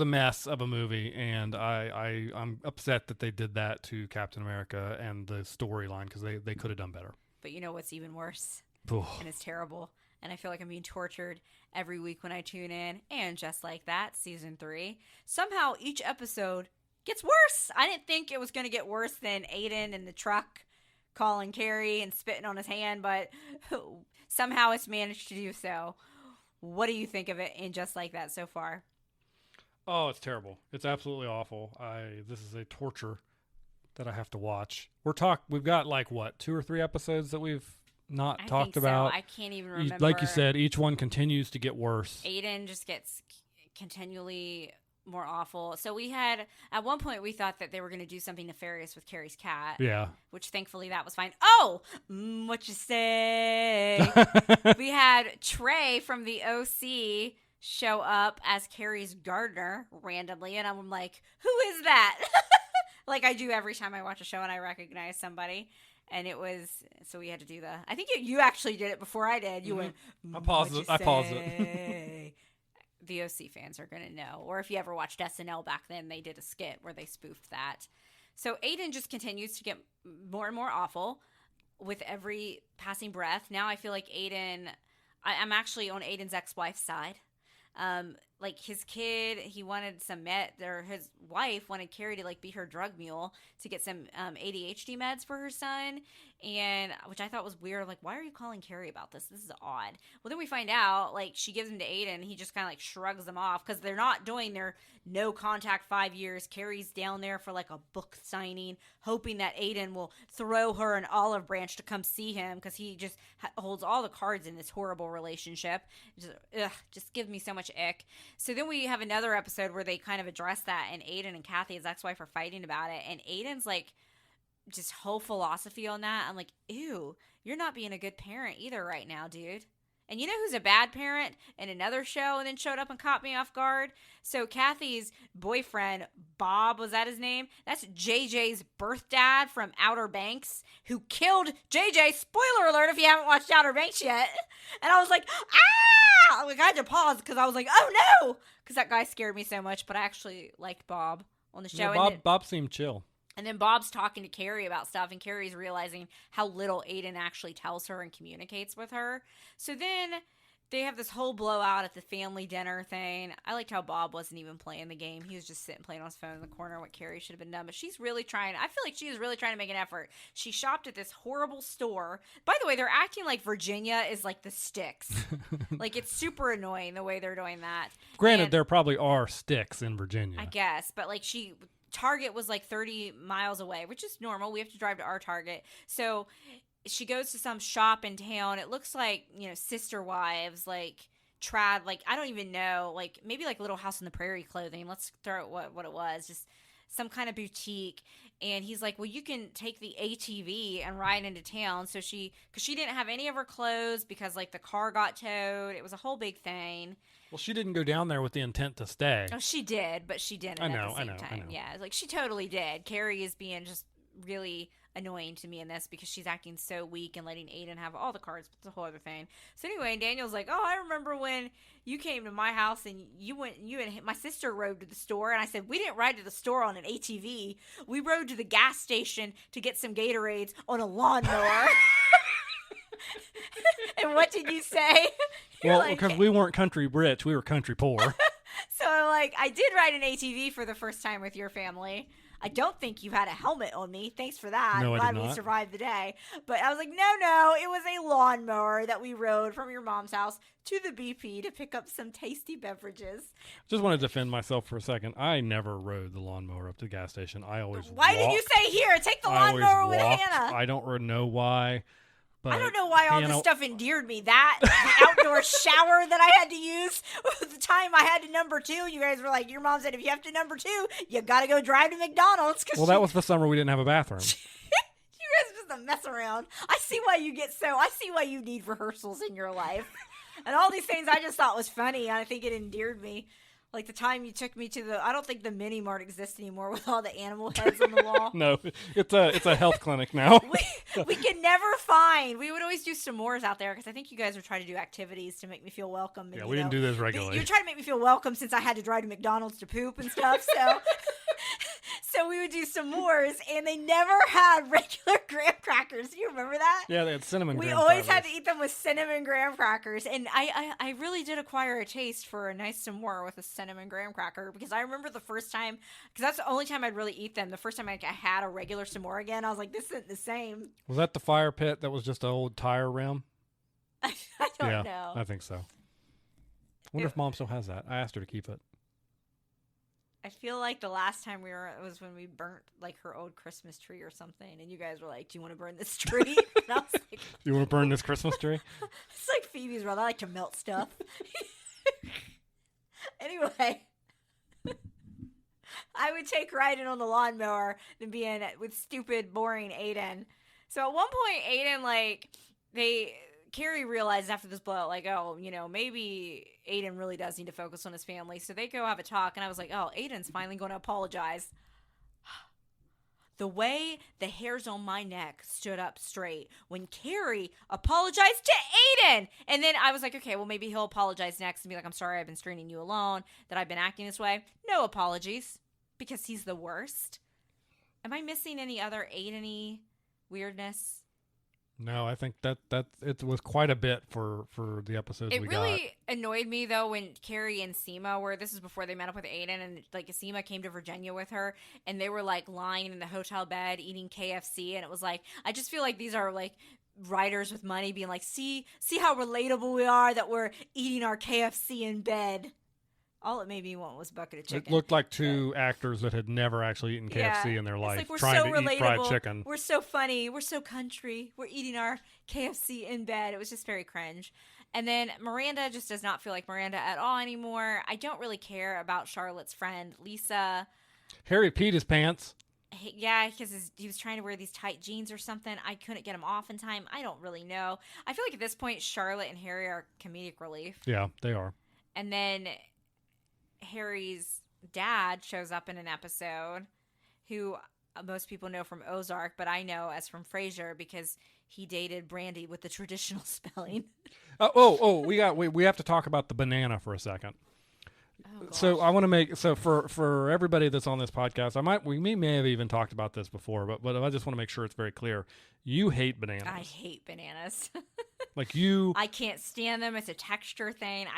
a mess of a movie, and I'm upset that they did that to Captain America and the storyline because they could have done better. But you know what's even worse? And it's terrible. And I feel like I'm being tortured every week when I tune in. And just like that, season 3, somehow each episode gets worse. I didn't think it was gonna get worse than Aiden in the truck calling Carrie and spitting on his hand, but somehow it's managed to do so. What do you think of it in Just Like That so far? Oh, it's terrible. It's absolutely awful. This is a torture that I have to watch. We've got like what, 2 or 3 episodes that we've not talked about. I can't even remember. Like you said, each one continues to get worse. Aiden just gets continually more awful. So we had, at one point, we thought that they were going to do something nefarious with Carrie's cat. Yeah. Which thankfully that was fine. Oh, what you say? We had Trey from the OC show up as Carrie's gardener randomly, and I'm like, who is that? Like I do every time I watch a show and I recognize somebody. And it was, so we had to do I think you actually did it before I did. You went, I paused it. The OC fans are going to know. Or if you ever watched SNL back then, they did a skit where they spoofed that. So Aiden just continues to get more and more awful with every passing breath. Now I feel like I'm actually on Aiden's ex-wife's side. Like his kid, he wanted some his wife wanted Carrie to like be her drug mule to get some ADHD meds for her son, and which I thought was weird. Like, why are you calling Carrie about this? This is odd. Well, then we find out like she gives him to Aiden. He just kind of like shrugs them off because they're not doing their no contact 5 years. Carrie's down there for like a book signing, hoping that Aiden will throw her an olive branch to come see him because he just holds all the cards in this horrible relationship. Just gives me so much ick. So then we have another episode where they kind of address that, and Aiden and Kathy, his ex-wife, are fighting about it, and Aiden's like, just whole philosophy on that. I'm like, ew, you're not being a good parent either right now, dude. And you know who's a bad parent in another show and then showed up and caught me off guard? So Kathy's boyfriend, Bob, was that his name? That's JJ's birth dad from Outer Banks who killed JJ. Spoiler alert if you haven't watched Outer Banks yet. And I was like, ah! Like, I had to pause because I was like, oh no! Because that guy scared me so much, but I actually liked Bob on the show. Yeah, Bob seemed chill. And then Bob's talking to Carrie about stuff, and Carrie's realizing how little Aiden actually tells her and communicates with her. So then they have this whole blowout at the family dinner thing. I liked how Bob wasn't even playing the game. He was just sitting playing on his phone in the corner, what Carrie should have been done. But she's really trying. I feel like she is really trying to make an effort. She shopped at this horrible store. By the way, they're acting like Virginia is like the sticks. Like, it's super annoying the way they're doing that. Granted, there probably are sticks in Virginia. I guess. But, like, Target was like 30 miles away, which is normal. We have to drive to our Target. So she goes to some shop in town. It looks like, Sister Wives, like trad, like, I don't even know, like maybe like Little House on the Prairie clothing. Let's throw it what it was. Just some kind of boutique. And he's like, well, you can take the ATV and ride into town. So because she didn't have any of her clothes because like the car got towed. It was a whole big thing. Well, she didn't go down there with the intent to stay. Oh, she did, but she didn't at the same time. Yeah, like she totally did. Carrie is being just really annoying to me in this because she's acting so weak and letting Aiden have all the cards. It's a whole other thing. So anyway, Daniel's like, oh, I remember when you came to my house and you and my sister rode to the store. And I said, we didn't ride to the store on an ATV. We rode to the gas station to get some Gatorades on a lawnmower. And what did you say? Well, because we weren't country rich, we were country poor. So, like, I did ride an ATV for the first time with your family. I don't think you had a helmet on me. Thanks for that. No, I'm glad we survived the day. But I was like, no, it was a lawnmower that we rode from your mom's house to the BP to pick up some tasty beverages. Just want to defend myself for a second. I never rode the lawnmower up to the gas station. I always Why did you say, here, take the lawnmower with Hannah? I don't know why. I don't know why all this stuff endeared me. That, the outdoor shower that I had to use, the time I had to number 2, you guys were like, your mom said, if you have to number 2, you got to go drive to McDonald's. Well, that was the summer we didn't have a bathroom. You guys just mess around. I see why you need rehearsals in your life. And all these things I just thought was funny. And I think it endeared me. Like the time you took me to I don't think the mini mart exists anymore with all the animal heads on the wall. No, it's a health clinic now. we could never find. We would always do s'mores out there because I think you guys were trying to do activities to make me feel welcome. And, yeah, we didn't do those regularly. You were trying to make me feel welcome since I had to drive to McDonald's to poop and stuff. So So we would do s'mores, and they never had regular graham crackers. Do you remember that? Yeah, they had cinnamon. We graham always had crackers. to eat them with cinnamon graham crackers, and I really did acquire a taste for a nice s'more with a cinnamon graham cracker, because I remember the first time, because that's the only time I'd really eat them. The first time I had a regular s'more again, I was like, this isn't the same. Was that the fire pit that was just an old tire rim? I don't know. I think so. Wonder if Mom still has that. I asked her to keep it. I feel like the last time we were was when we burnt like her old Christmas tree or something, and you guys were like, "Do you want to burn this tree?" And I was like, You want to burn this Christmas tree? "It's like Phoebe's brother. I like to melt stuff." Anyway, I would take riding on the lawnmower than being with stupid, boring Aiden. So at one point, Aiden, Carrie realized after this blowout, like, oh, maybe Aiden really does need to focus on his family. So they go have a talk, and I was like, oh, Aiden's finally going to apologize. The way the hairs on my neck stood up straight when Carrie apologized to Aiden. And then I was like, okay, well, maybe he'll apologize next and be like, I'm sorry I've been stringing you along, that I've been acting this way. No apologies, because he's the worst. Am I missing any other Aiden-y weirdness? No, I think that it was quite a bit for the episodes we got. It really annoyed me, though, when Carrie and Seema this is before they met up with Aiden, and like Seema came to Virginia with her, and they were like lying in the hotel bed eating KFC, and it was like, I just feel like these are like writers with money being like, see how relatable we are that we're eating our KFC in bed. All it made me want was a bucket of chicken. It looked like two actors that had never actually eaten KFC in their life, like, we're trying so to relatable. eat fried chicken. We're so funny. We're so country. We're eating our KFC in bed. It was just very cringe. And then Miranda just does not feel like Miranda at all anymore. I don't really care about Charlotte's friend, Lisa. Harry peed his pants. Yeah, because he was trying to wear these tight jeans or something. I couldn't get him off in time. I don't really know. I feel like at this point, Charlotte and Harry are comedic relief. Yeah, they are. And then Harry's dad shows up in an episode, who most people know from Ozark, but I know as from Frasier because he dated Brandy with the traditional spelling. We have to talk about the banana for a second. Oh, so I want to make for everybody that's on this podcast, we may have even talked about this before, but I just want to make sure it's very clear. You hate bananas. I hate bananas. I can't stand them. It's a texture thing.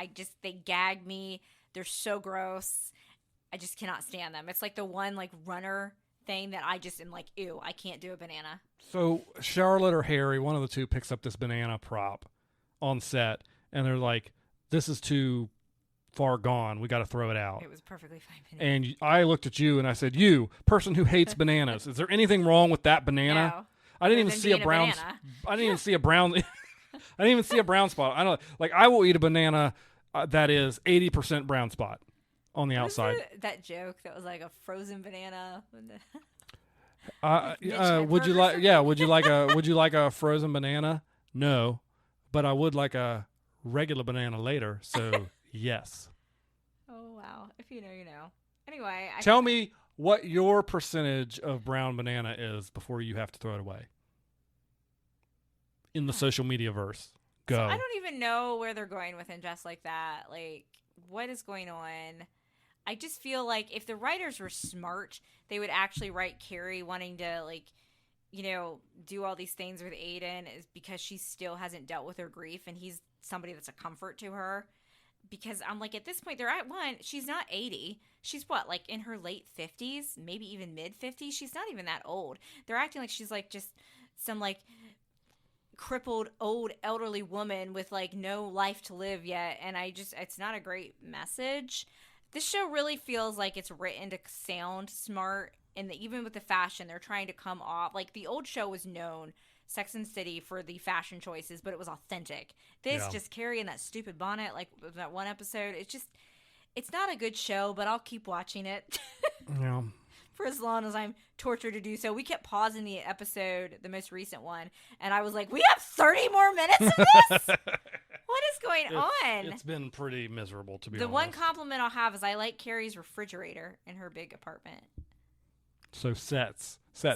They gag me. They're so gross. I just cannot stand them. It's like the one like runner thing that I just am like, ew, I can't do a banana. So Charlotte or Harry, one of the two, picks up this banana prop on set, and they're like, this is too far gone. We got to throw it out. It was perfectly fine banana. And I looked at you and I said, you, person who hates bananas, is there anything wrong with that banana? No. I didn't even see a brown. I didn't even see a brown. I didn't even see a brown spot. I don't like. I will eat a banana that is 80% brown spot on the outside. That joke that was like a frozen banana. Would you like? Yeah. Would you like a frozen banana? No, but I would like a regular banana later. So yes. Oh wow! If you know, you know. Anyway, tell me what your percentage of brown banana is before you have to throw it away. In the social media verse. Go. So I don't even know where they're going with it just like that. Like, what is going on? I just feel like if the writers were smart, they would actually write Carrie wanting to, like, do all these things with Aiden is because she still hasn't dealt with her grief, and he's somebody that's a comfort to her. Because I'm like, at this point, they're at one, she's not 80. She's what, like in her late 50s, maybe even mid 50s? She's not even that old. They're acting like she's like just some like crippled old elderly woman with like no life to live yet, and it's not a great message. This show really feels like it's written to sound smart, and even with the fashion, they're trying to come off like the old show was known, Sex and City, for the fashion choices, but it was authentic. This just carrying that stupid bonnet, like that one episode, it's not a good show, but I'll keep watching it. Yeah. For as long as I'm tortured to do so. We kept pausing the episode, the most recent one, and I was like, we have 30 more minutes of this? What is going on? It's been pretty miserable, to be honest. The one compliment I'll have is I like Carrie's refrigerator in her big apartment. So set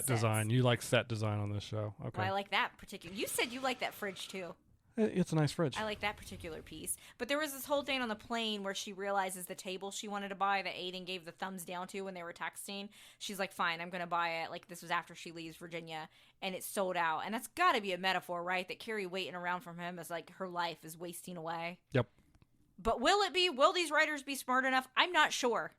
design. You like set design on this show. Okay. Well, I like that particular. You said you like that fridge, too. It's a nice fridge. I like that particular piece. But there was this whole thing on the plane where she realizes the table she wanted to buy that Aiden gave the thumbs down to when they were texting. She's like, fine, I'm going to buy it. Like, this was after she leaves Virginia. And it's sold out. And that's got to be a metaphor, right? That Carrie waiting around from him is like her life is wasting away. Yep. But will it be? Will these writers be smart enough? I'm not sure.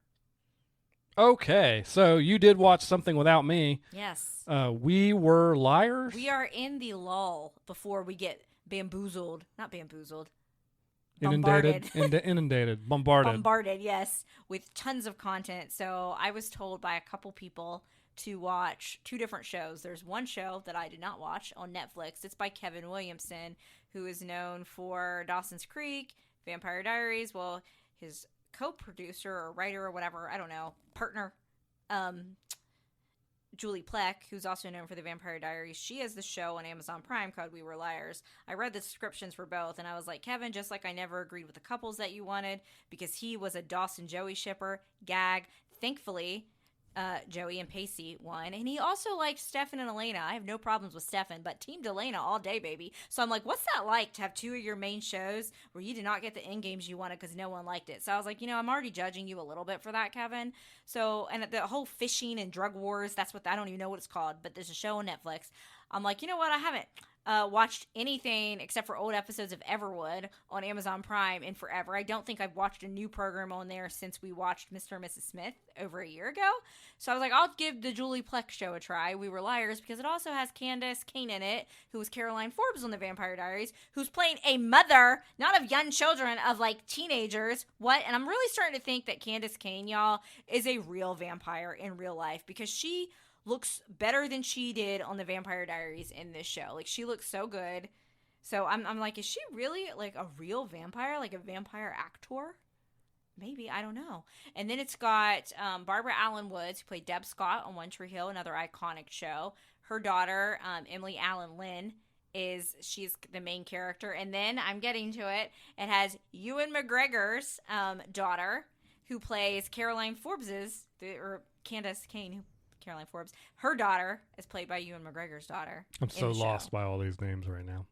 Okay, so you did watch Something Without Me. Yes. We Were Liars? We are in the lull before we get bamboozled. Not bamboozled. Inundated. Bombarded. Bombarded, yes, with tons of content. So I was told by a couple people to watch 2 different shows. There's one show that I did not watch on Netflix. It's by Kevin Williamson, who is known for Dawson's Creek, Vampire Diaries. Well, his co-producer or writer or whatever, I don't know, partner, Julie Plec, who's also known for the Vampire Diaries, she has the show on Amazon Prime called We Were Liars. I read the descriptions for both, and I was like, Kevin, just like I never agreed with the couples that you wanted, because he was a Dawson Joey shipper, gag. Thankfully, Joey and Pacey won, and he also liked Stefan and Elena. I have no problems with Stefan, but Team Delana all day, baby. So I'm like, what's that like to have 2 of your main shows where you did not get the end games you wanted because no one liked it? So I was like, I'm already judging you a little bit for that, Kevin. So, and the whole fishing and drug wars, that's what, I don't even know what it's called, but there's a show on Netflix. I'm like, you know what? I haven't watched anything except for old episodes of Everwood on Amazon Prime in forever. I don't think I've watched a new program on there since we watched Mr. and Mrs. Smith over a year ago. So I was like, I'll give the Julie Plec show a try, We Were Liars, because it also has Candace Kane in it, who was Caroline Forbes on The Vampire Diaries, who's playing a mother, not of young children, of like teenagers. What? And I'm really starting to think that Candace Kane, y'all, is a real vampire in real life, because she looks better than she did on the Vampire Diaries in this show. Like, she looks so good. So I'm like, is she really like a real vampire? Like a vampire actor? Maybe, I don't know. And then it's got Barbara Allen Woods, who played Deb Scott on One Tree Hill, another iconic show. Her daughter, Emily Allen Lynn, she's the main character. And then, I'm getting to it, it has Ewan McGregor's daughter, who plays Caroline Forbes's, or Candace Kane, Caroline Forbes. Her daughter is played by Ewan McGregor's daughter. I'm so lost by all these names right now.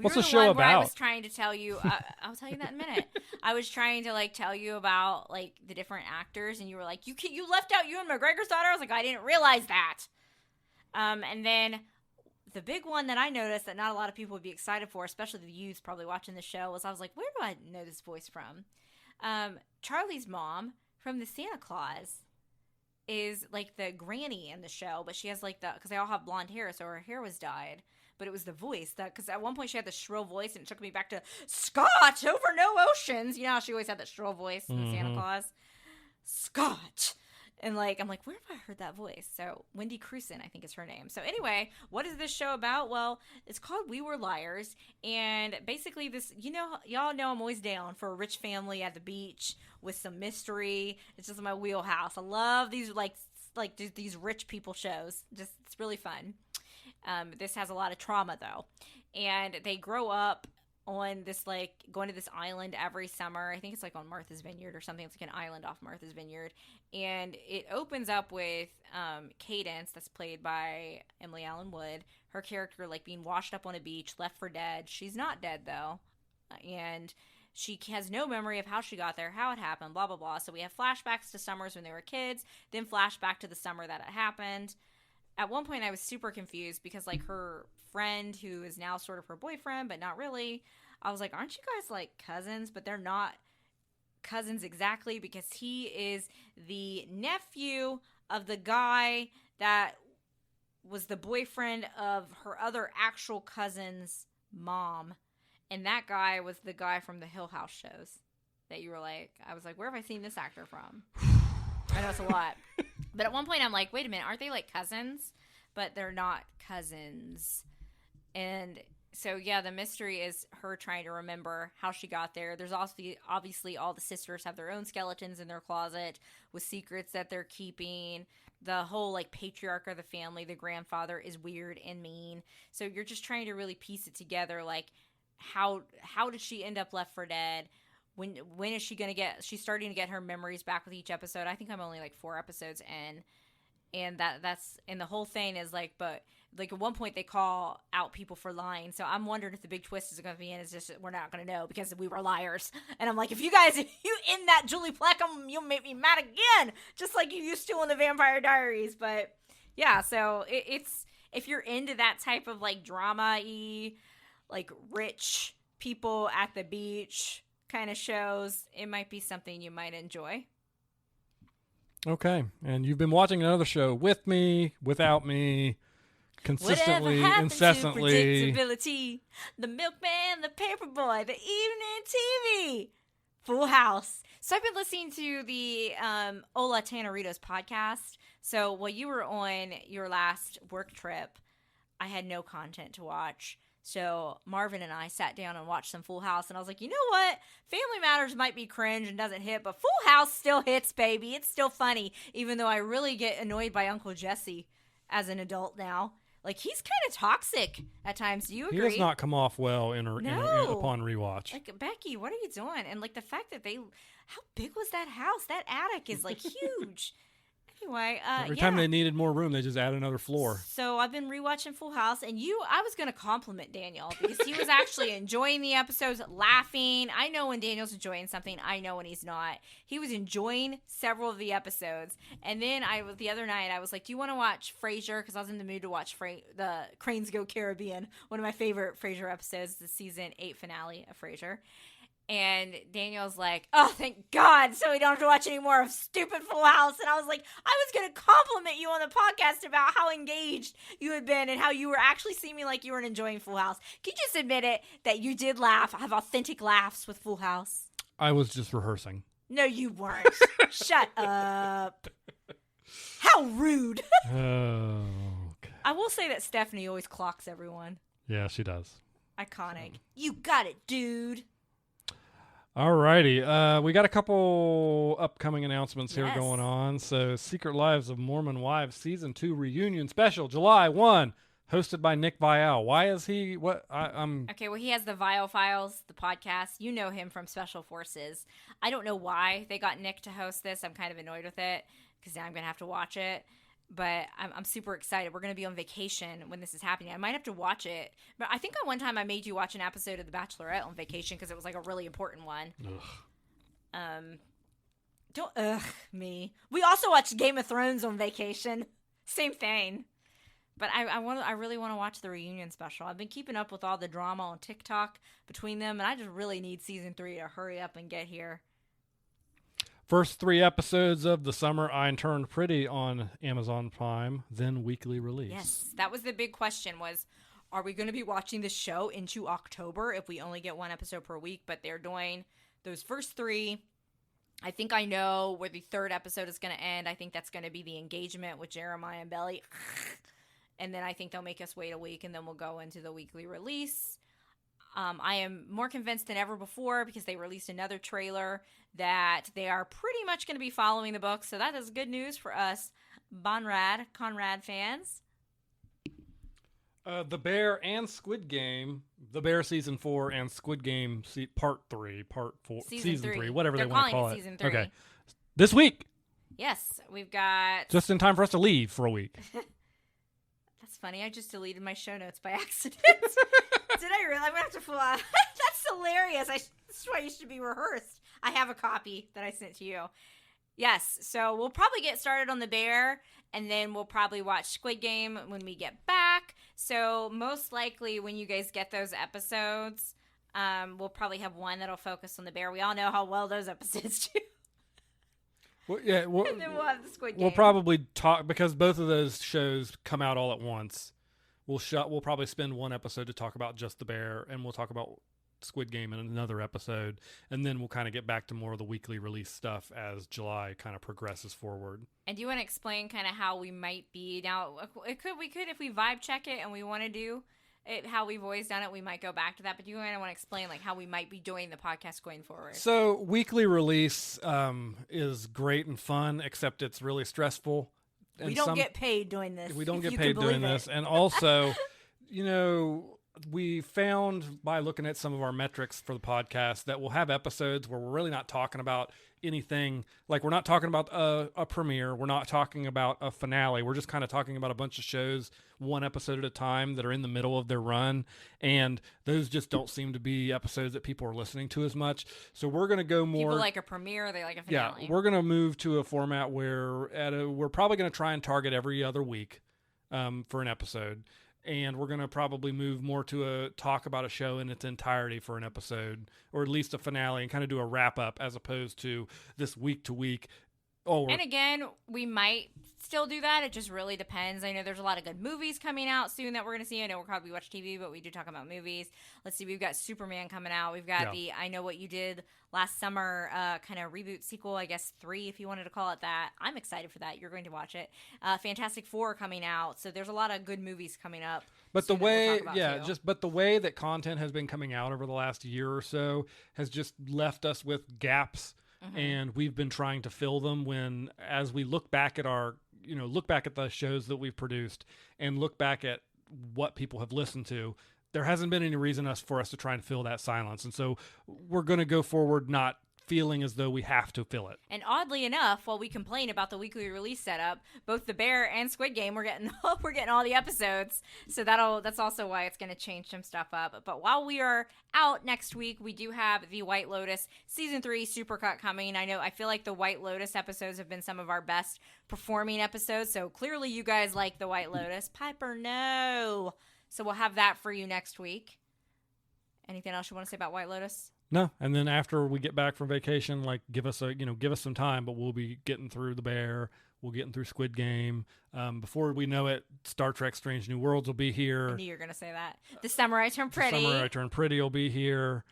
What's the show about? I was trying to tell you. I'll tell you that in a minute. I was trying to like tell you about like the different actors, and you were like, you left out Ewan McGregor's daughter. I was like, I didn't realize that. And then the big one that I noticed that not a lot of people would be excited for, especially the youth probably watching the show, was I was like, where do I know this voice from? Charlie's mom from the Santa Claus is like the granny in the show, but she has like because they all have blonde hair, so her hair was dyed. But it was the voice because at one point she had the shrill voice, and it took me back to Scott over no oceans. You know how she always had that shrill voice in the Santa Claus? Scott. And like, I'm like, where have I heard that voice? So Wendy Crewson, I think is her name. So anyway, what is this show about? Well, it's called We Were Liars. And basically this, y'all know I'm always down for a rich family at the beach with some mystery. It's just my wheelhouse. I love these like these rich people shows. Just, it's really fun. This has a lot of trauma though. And they grow up on this, like, going to this island every summer. I think it's like on Martha's Vineyard or something. It's like an island off Martha's Vineyard. And it opens up with Cadence, that's played by Emily Allen Wood. Her character, like, being washed up on a beach, left for dead. She's not dead, though. And she has no memory of how she got there, how it happened, blah, blah, blah. So we have flashbacks to summers when they were kids, then flashback to the summer that it happened. At one point, I was super confused because, like, her friend, who is now sort of her boyfriend, but not really, I was like, aren't you guys, like, cousins? But they're not cousins exactly, because he is the nephew of the guy that was the boyfriend of her other actual cousin's mom. And that guy was the guy from the Hill House shows that you were like, I was like, where have I seen this actor from? I know it's a lot. But at one point I'm like, wait a minute, aren't they like cousins? But they're not cousins. And so, yeah, the mystery is her trying to remember how she got there. There's also, obviously, all the sisters have their own skeletons in their closet with secrets that they're keeping. The whole, like, patriarch of the family, the grandfather, is weird and mean. So you're just trying to really piece it together, like, how did she end up left for dead? When is she going to she's starting to get her memories back with each episode. I think I'm only, like, 4 episodes in. and that's and the whole thing is like, but like at one point they call out people for lying. So I'm wondering if the big twist is going to be in is just we're not going to know because we were liars. And I'm like, if you in that Julie Plackham, you'll make me mad again, just like you used to in the Vampire Diaries. But yeah, so it's if you're into that type of like drama-y, like rich people at the beach kind of shows, it might be something you might enjoy. Okay, and you've been watching another show with me, without me, consistently, incessantly. To predictability, the Milkman, the Paperboy, the Evening TV, Full House. So I've been listening to the Ola Tannerito's podcast. So while you were on your last work trip, I had no content to watch. So Marvin and I sat down and watched some Full House, and I was like, you know what? Family Matters might be cringe and doesn't hit, but Full House still hits, baby. It's still funny, even though I really get annoyed by Uncle Jesse as an adult now. Like, he's kind of toxic at times. Do you agree? He does not come off well upon rewatch. Like, Becky, what are you doing? And, like, the fact that how big was that house? That attic is, like, huge. Anyway, every time they needed more room, they just add another floor. So I've been rewatching Full House, and I was going to compliment Daniel because he was actually enjoying the episodes, laughing. I know when Daniel's enjoying something. I know when he's not. He was enjoying several of the episodes, and then the other night I was like, "Do you want to watch Frasier?" Because I was in the mood to watch the Cranes Go Caribbean, one of my favorite Frasier episodes, the season 8 finale of Frasier. And Daniel's like, oh, thank God, so we don't have to watch any more of stupid Full House. And I was like, I was going to compliment you on the podcast about how engaged you had been and how you were actually seeming like you were enjoying Full House. Can you just admit it that you did laugh, have authentic laughs with Full House? I was just rehearsing. No, you weren't. Shut up. How rude. Okay. I will say that Stephanie always clocks everyone. Yeah, she does. Iconic. You got it, dude. Alrighty, we got a couple upcoming announcements here Yes. going on. So, Secret Lives of Mormon Wives Season 2 Reunion Special, July 1, hosted by Nick Vial. Why is he, Okay, well, he has the Vial Files, the podcast. You know him from Special Forces. I don't know why they got Nick to host this. I'm kind of annoyed with it, because now I'm going to have to watch it. But I'm super excited. We're going to be on vacation when this is happening. I might have to watch it. But I think at one time I made you watch an episode of The Bachelorette on vacation because it was like a really important one. Ugh. Me. We also watched Game of Thrones on vacation. Same thing. But I really want to watch the reunion special. I've been keeping up with all the drama on TikTok between them, and I just really need season 3 to hurry up and get here. First 3 episodes of The Summer I Turned Pretty on Amazon Prime, then weekly release. Yes, that was the big question was, are we going to be watching the show into October if we only get 1 episode per week? But they're doing those first 3. I think I know where the 3rd episode is going to end. I think that's going to be the engagement with Jeremiah and Belly. And then I think they'll make us wait a week, and then we'll go into the weekly release. I am more convinced than ever before because they released another trailer that they are pretty much going to be following the book. So that is good news for us Conrad fans. The Bear and Squid Game, The Bear Season 4 and Squid Game Part 3, Part 4, Season 3, whatever they want to call it. Season 3. Okay. This week. Yes, we've got... Just in time for us to leave for a week. That's funny. I just deleted my show notes by accident. Did I really? I'm going to have to pull out. That's hilarious. This is why you should be rehearsed. I have a copy that I sent to you. Yes, so we'll probably get started on The Bear, and then we'll probably watch Squid Game when we get back. So most likely when you guys get those episodes, we'll probably have one that'll focus on The Bear. We all know how well those episodes do. Well, yeah, And then we'll have the Squid Game. We'll probably talk, because both of those shows come out all at once. We'll probably spend 1 episode to talk about just The Bear, and we'll talk about Squid Game in another episode, and then we'll kind of get back to more of the weekly release stuff as July kind of progresses forward. And do you want to explain kind of how we might be now? We could if we vibe check it and we want to do it how we've always done it. We might go back to that, but do you want to explain like how we might be doing the podcast going forward? So weekly release is great and fun, except it's really stressful. We don't get paid doing this. We don't get paid doing this, and also, we found by looking at some of our metrics for the podcast that we'll have episodes where we're really not talking about anything. Like, we're not talking about a premiere. We're not talking about a finale. We're just kind of talking about a bunch of shows, one episode at a time, that are in the middle of their run. And those just don't seem to be episodes that people are listening to as much. So we're going to go more. People like a premiere, they like a finale. Yeah, we're going to move to a format where we're probably going to try and target every other week for an episode. And we're going to probably move more to a talk about a show in its entirety for an episode, or at least a finale, and kind of do a wrap up, as opposed to this week to week. And again, we might still do that. It just really depends. I know there's a lot of good movies coming out soon that we're going to see. I know we'll probably watch TV, but we do talk about movies. Let's see, we've got Superman coming out. We've got the I Know What You Did Last Summer kind of reboot sequel, I guess 3, if you wanted to call it that. I'm excited for that. You're going to watch it. Fantastic Four coming out. So there's a lot of good movies coming up. But the way, but the way that content has been coming out over the last year or so has just left us with gaps. Mm-hmm. And we've been trying to fill them when, as we look back at look back at the shows that we've produced and look back at what people have listened to, there hasn't been any reason for us to try and fill that silence. And so we're going to go forward not feeling as though we have to fill it. And oddly enough, while we complain about the weekly release setup, both The Bear and Squid Game, we're getting all the episodes. So that's also why it's going to change some stuff up. But while we are out next week, we do have the White Lotus Season 3 Supercut coming. I feel like the White Lotus episodes have been some of our best performing episodes. So clearly you guys like the White Lotus. Piper, no. So we'll have that for you next week. Anything else you want to say about White Lotus? No, and then after we get back from vacation, give us some time, but we'll be getting through The Bear, we'll getting through Squid Game. Before we know it, Star Trek: Strange New Worlds will be here. I knew you were going to say that. The Summer I Turned Pretty. The Summer I Turned Pretty will be here.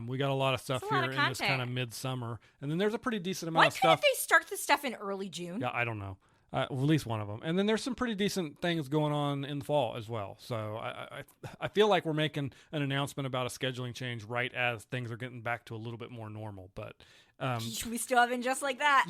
We got a lot of stuff here in this kind of midsummer, and then there's a pretty decent amount of stuff. Why couldn't they start this stuff in early June? Yeah, I don't know. At least one of them. And then there's some pretty decent things going on in the fall as well. So I feel like we're making an announcement about a scheduling change right as things are getting back to a little bit more normal. But we still haven't just like that.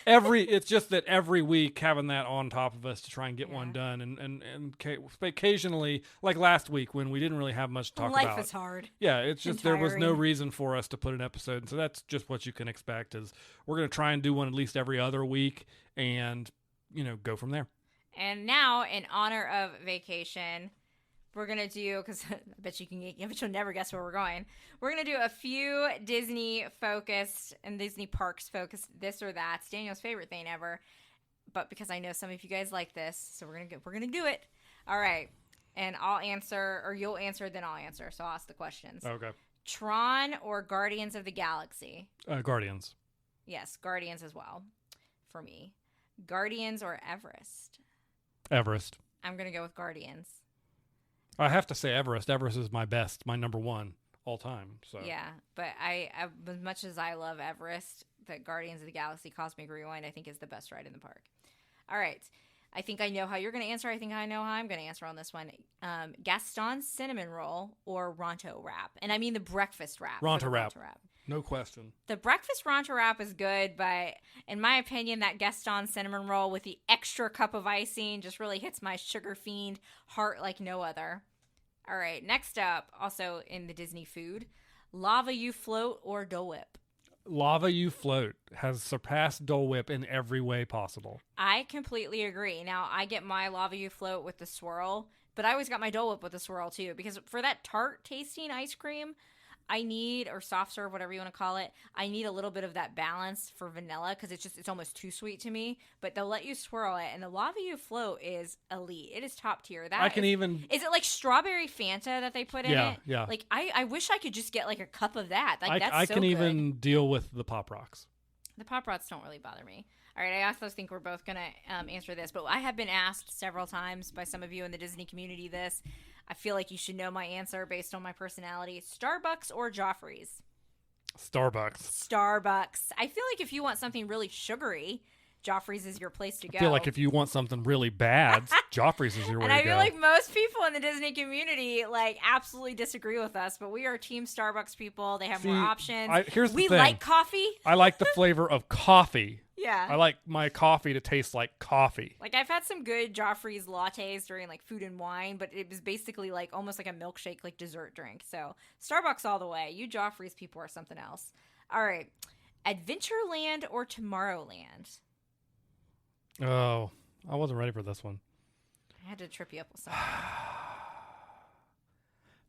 It's just that every week having that on top of us to try and get one done, and occasionally, like last week when we didn't really have much to talk about. Life is hard. Yeah, it's just there was no reason for us to put an episode, and so that's just what you can expect. Is we're going to try and do one at least every other week, and go from there. And now, in honor of vacation, we're going to do, because I bet you'll never guess where we're going. We're going to do a few Disney-focused and Disney parks-focused this or that. It's Daniel's favorite thing ever. But because I know some of you guys like this, so we're going to do it. All right. And I'll answer, or you'll answer, then I'll answer. So I'll ask the questions. Okay. Tron or Guardians of the Galaxy? Guardians. Yes, Guardians as well, for me. Guardians or Everest? Everest. I'm going to go with Guardians. I have to say Everest. Everest is my number one all time. So yeah, but I as much as I love Everest, the Guardians of the Galaxy Cosmic Rewind I think is the best ride in the park. All right, I think I know how you're going to answer. I think I know how I'm going to answer on this one. Gaston cinnamon roll or Ronto wrap, and I mean the breakfast wrap. Ronto wrap. No question. The breakfast Ronto wrap is good, but in my opinion, that Gaston cinnamon roll with the extra cup of icing just really hits my sugar fiend heart like no other. All right, next up, also in the Disney food, Lava You Float or Dole Whip? Lava You Float has surpassed Dole Whip in every way possible. I completely agree. Now, I get my Lava You Float with the swirl, but I always got my Dole Whip with the swirl too, because for that tart tasting ice cream, I need, or soft serve, whatever you want to call it, I need a little bit of that balance for vanilla because it's almost too sweet to me. But they'll let you swirl it, and the Lava You Float is elite. It is top tier. Is it like strawberry Fanta that they put in it? Yeah. Like I wish I could just get like a cup of that. Like I can even deal with the Pop Rocks. The Pop Rocks don't really bother me. All right, I also think we're both going to answer this, but I have been asked several times by some of you in the Disney community this. I feel like you should know my answer based on my personality. Starbucks or Joffrey's? Starbucks. I feel like if you want something really sugary, Joffrey's is your place to go. I feel like if you want something really bad, Joffrey's is your way and to I go. feel like most people in the Disney community like absolutely disagree with us, but we are Team Starbucks people. They have more options. Here's the we thing. like coffee. I like the flavor of coffee. Yeah. I like my coffee to taste like coffee. Like I've had some good Joffrey's lattes during like food and wine, but it was basically like almost like a milkshake, like dessert drink. So Starbucks all the way. You Joffrey's people are something else. All right. Adventureland or Tomorrowland? Oh, I wasn't ready for this one. I had to trip you up with something.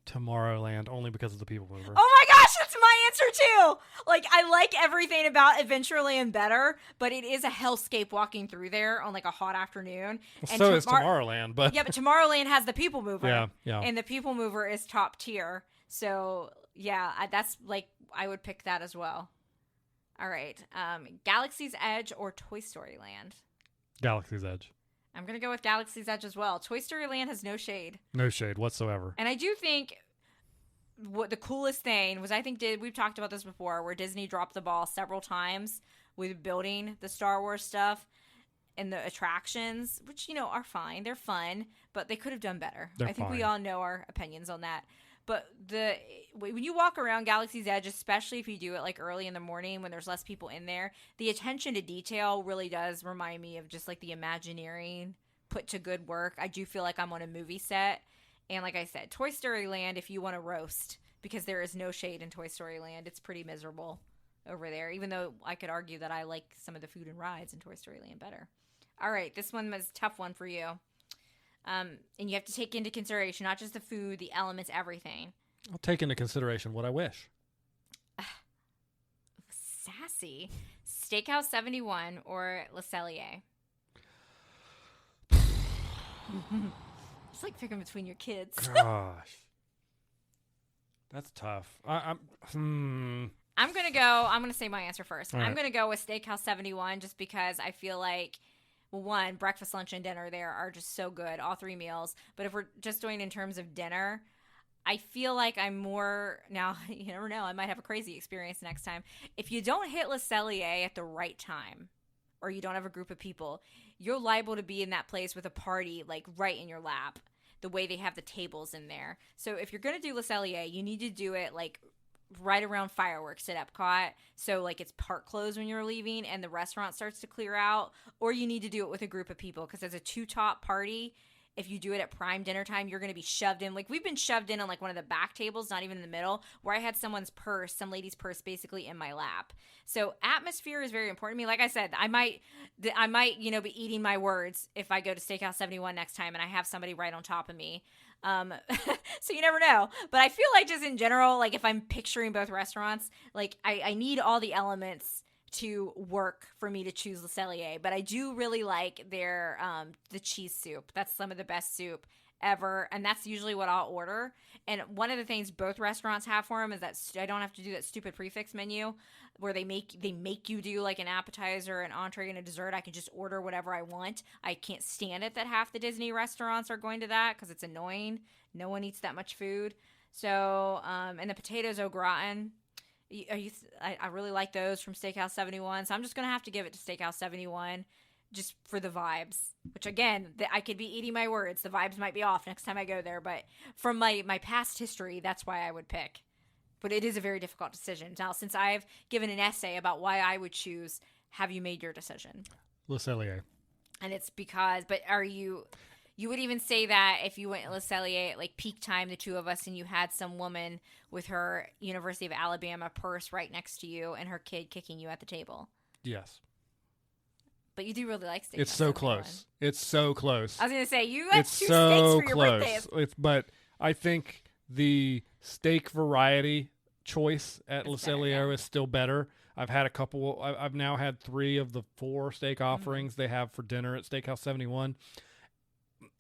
Tomorrowland, only because of the people mover. Oh my gosh, that's my answer too. Like I like everything about Adventureland better, but it is a hellscape walking through there on like a hot afternoon. Well, and so is Tomorrowland, but yeah, but Tomorrowland has the people mover. Yeah. And the people mover is top tier. So yeah, that's like I would pick that as well. All right, Galaxy's Edge or Toy Story Land? Galaxy's Edge. I'm going to go with Galaxy's Edge as well. Toy Story Land has no shade. No shade whatsoever. And I do think what the coolest thing was, we've talked about this before, where Disney dropped the ball several times with building the Star Wars stuff and the attractions, which, are fine. They're fun, but they could have done better. I think we all know our opinions on that. But when you walk around Galaxy's Edge, especially if you do it like early in the morning when there's less people in there, the attention to detail really does remind me of just like the Imagineering put to good work. I do feel like I'm on a movie set. And like I said, Toy Story Land, if you want to roast, because there is no shade in Toy Story Land, it's pretty miserable over there, even though I could argue that I like some of the food and rides in Toy Story Land better. All right, this one was a tough one for you. And you have to take into consideration not just the food, the elements, everything. I'll take into consideration what I wish. Sassy. Steakhouse 71 or Le Cellier? It's like picking between your kids. Gosh. That's tough. I'm gonna say my answer first. All I'm right. gonna go with Steakhouse 71 just because I feel like, well, one, breakfast, lunch, and dinner there are just so good, all three meals. But if we're just doing in terms of dinner, I feel like I'm more, now, you never know, I might have a crazy experience next time. If you don't hit Le Cellier at the right time, or you don't have a group of people, you're liable to be in that place with a party, like, right in your lap, the way they have the tables in there. So if you're going to do Le Cellier, you need to do it, like, right around fireworks at Epcot, so like it's park closed when you're leaving and the restaurant starts to clear out, or you need to do it with a group of people, because as a two-top party, if you do it at prime dinner time, you're going to be shoved in. Like we've been shoved in on like one of the back tables, not even in the middle, where I had some lady's purse basically in my lap. So atmosphere is very important to me. Like I said, I might be eating my words if I go to Steakhouse 71 next time and I have somebody right on top of me. So you never know. But I feel like just in general, like if I'm picturing both restaurants, like I need all the elements to work for me to choose Le Cellier. But I do really like their the cheese soup. That's some of the best soup ever, and that's usually what I'll order. And one of the things both restaurants have for them is that I don't have to do that stupid prefix menu where they make you do like an appetizer, an entree, and a dessert. I can just order whatever I want. I can't stand it that half the Disney restaurants are going to that because it's annoying. No one eats that much food. So and the potatoes au gratin, I really like those from Steakhouse 71. So I'm just gonna have to give it to Steakhouse 71. Just for the vibes, which again, I could be eating my words. The vibes might be off next time I go there, but from my past history, that's why I would pick. But it is a very difficult decision. Now, since I've given an essay about why I would choose, have you made your decision? Le Cellier. And it's because, but you would even say that if you went to Le Cellier at like peak time, the two of us, and you had some woman with her University of Alabama purse right next to you and her kid kicking you at the table. Yes. But you do really like steak. It's so close. It's so close. I was going to say, you got it's two so steaks for your close. birthdays. But I think the steak variety choice at Le Cellier is still better. I've had a couple. I've now had 3 of the 4 steak offerings they have for dinner at Steakhouse 71.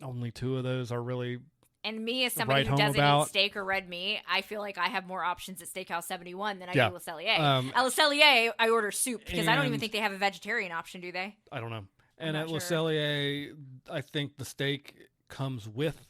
Only 2 of those are really. And me, as somebody who doesn't eat steak or red meat, I feel like I have more options at Steakhouse 71 than I do at Le Cellier. At Le Cellier, I order soup because I don't even think they have a vegetarian option, do they? I don't know. And at Le Cellier, I think the steak comes with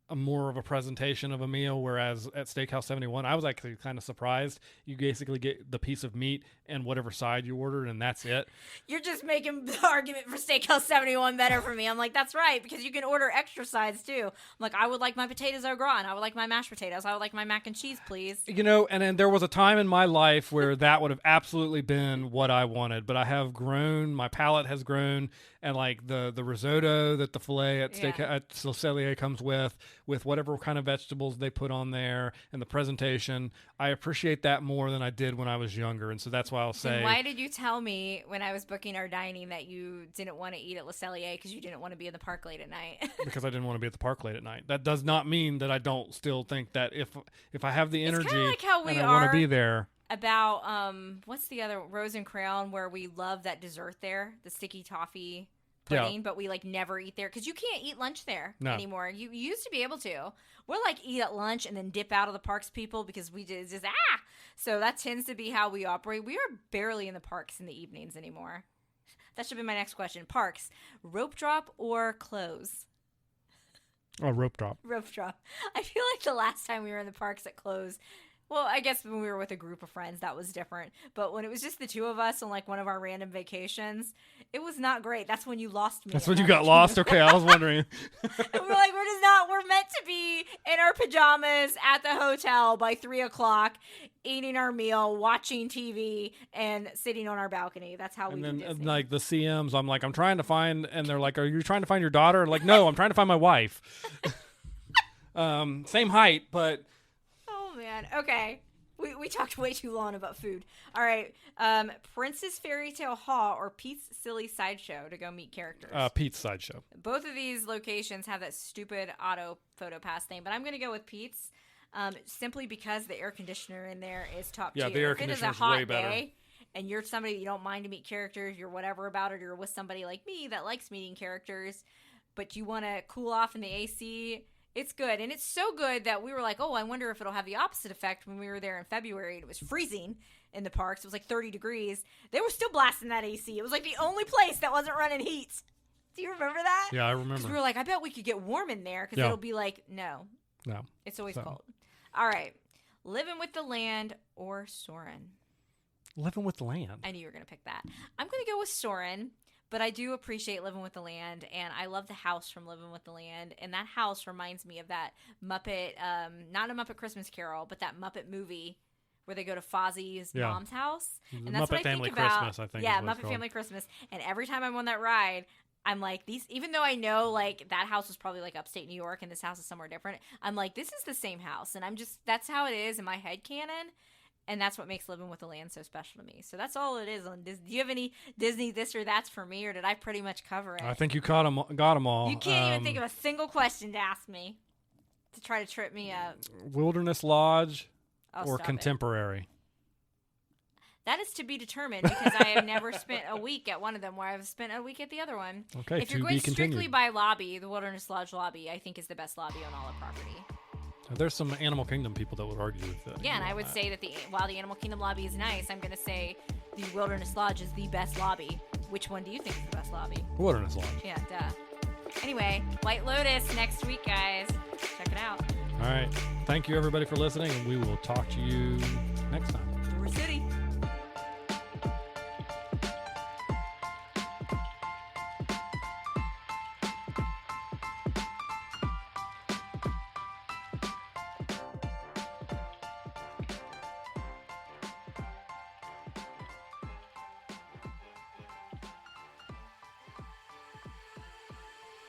a more of a presentation of a meal, whereas at Steakhouse 71, I was actually kind of surprised. You basically get the piece of meat and whatever side you ordered, and that's it. You're just making the argument for Steakhouse 71 better for me. I'm like, that's right, because you can order extra sides too. I'm like, I would like my potatoes au gratin. I would like my mashed potatoes. I would like my mac and cheese, please. And then there was a time in my life where that would have absolutely been what I wanted, but I have grown, my palate has grown, and like the risotto that the filet at Le Cellier comes with whatever kind of vegetables they put on there and the presentation, I appreciate that more than I did when I was younger, and so that's why I'll say. Then why did you tell me when I was booking our dining that you didn't want to eat at Le Cellier because you didn't want to be in the park late at night? Because I didn't want to be at the park late at night. That does not mean that I don't still think that if I have the energy like how we and I want to be there. About what's the other Rose and Crown where we love that dessert there, the sticky toffee pudding, but we like never eat there because you can't eat lunch there anymore. You used to be able to. We're like eat at lunch and then dip out of the parks, people, because we just so that tends to be how we operate. We are barely in the parks in the evenings anymore. That should be my next question. Parks, rope drop or close? Oh, rope drop. Rope drop. I feel like the last time we were in the parks at close, well, I guess when we were with a group of friends, that was different. But when it was just the two of us on like one of our random vacations, it was not great. That's when you lost me. That's when you got lost? Okay, I was wondering. And we're like, we're meant to be in our pajamas at the hotel by 3:00, eating our meal, watching TV, and sitting on our balcony. That's how we do Disney. And like the CMs, I'm trying to find, and they're like, are you trying to find your daughter? Like, no, I'm trying to find my wife. Same height, but... Man. Okay. We talked way too long about food. All right. Prince's Fairy Tale Hall or Pete's Silly Sideshow to go meet characters. Pete's Sideshow. Both of these locations have that stupid auto photo pass thing, but I'm going to go with Pete's simply because the air conditioner in there is top tier. Yeah, the air conditioner is way better. Day, and you're somebody that you don't mind to meet characters, you're whatever about it, or with somebody like me that likes meeting characters, but you want to cool off in the AC. It's good. And it's so good that we were like, oh, I wonder if it'll have the opposite effect when we were there in February. It was freezing in the parks. It was like 30 degrees. They were still blasting that AC. It was like the only place that wasn't running heat. Do you remember that? Yeah, I remember. Because we were like, I bet we could get warm in there because it'll be like, no. It's always cold. All right. Living with the Land or Soarin'? Living with the Land. I knew you were going to pick that. I'm going to go with Soarin'. But I do appreciate Living with the Land, and I love the house from Living with the Land. And that house reminds me of that Muppet, not a Muppet Christmas Carol, but that Muppet movie where they go to Fozzie's mom's house. And that's Muppet what I Family think about. Christmas, I think. Yeah, Muppet Family Christmas. And every time I'm on that ride, I'm like, these, even though I know like that house was probably like upstate New York and this house is somewhere different, I'm like, this is the same house. And I'm just, that's how it is in my head canon. And that's what makes Living with the Land so special to me. So that's all it is on Disney. Do you have any Disney this or that's for me, or did I pretty much cover it? I think you got them all. You can't even think of a single question to ask me to try to trip me up. Wilderness Lodge or Contemporary? That is to be determined because I have never spent a week at one of them where I've spent a week at the other one. Okay, if you're going strictly by lobby, the Wilderness Lodge lobby, I think is the best lobby on all the property. There's some Animal Kingdom people that would argue with that. Yeah, and I would say that while the Animal Kingdom lobby is nice, I'm going to say the Wilderness Lodge is the best lobby. Which one do you think is the best lobby? Wilderness Lodge. Yeah, duh. Anyway, White Lotus next week, guys. Check it out. All right. Thank you, everybody, for listening, and we will talk to you next time. Door City.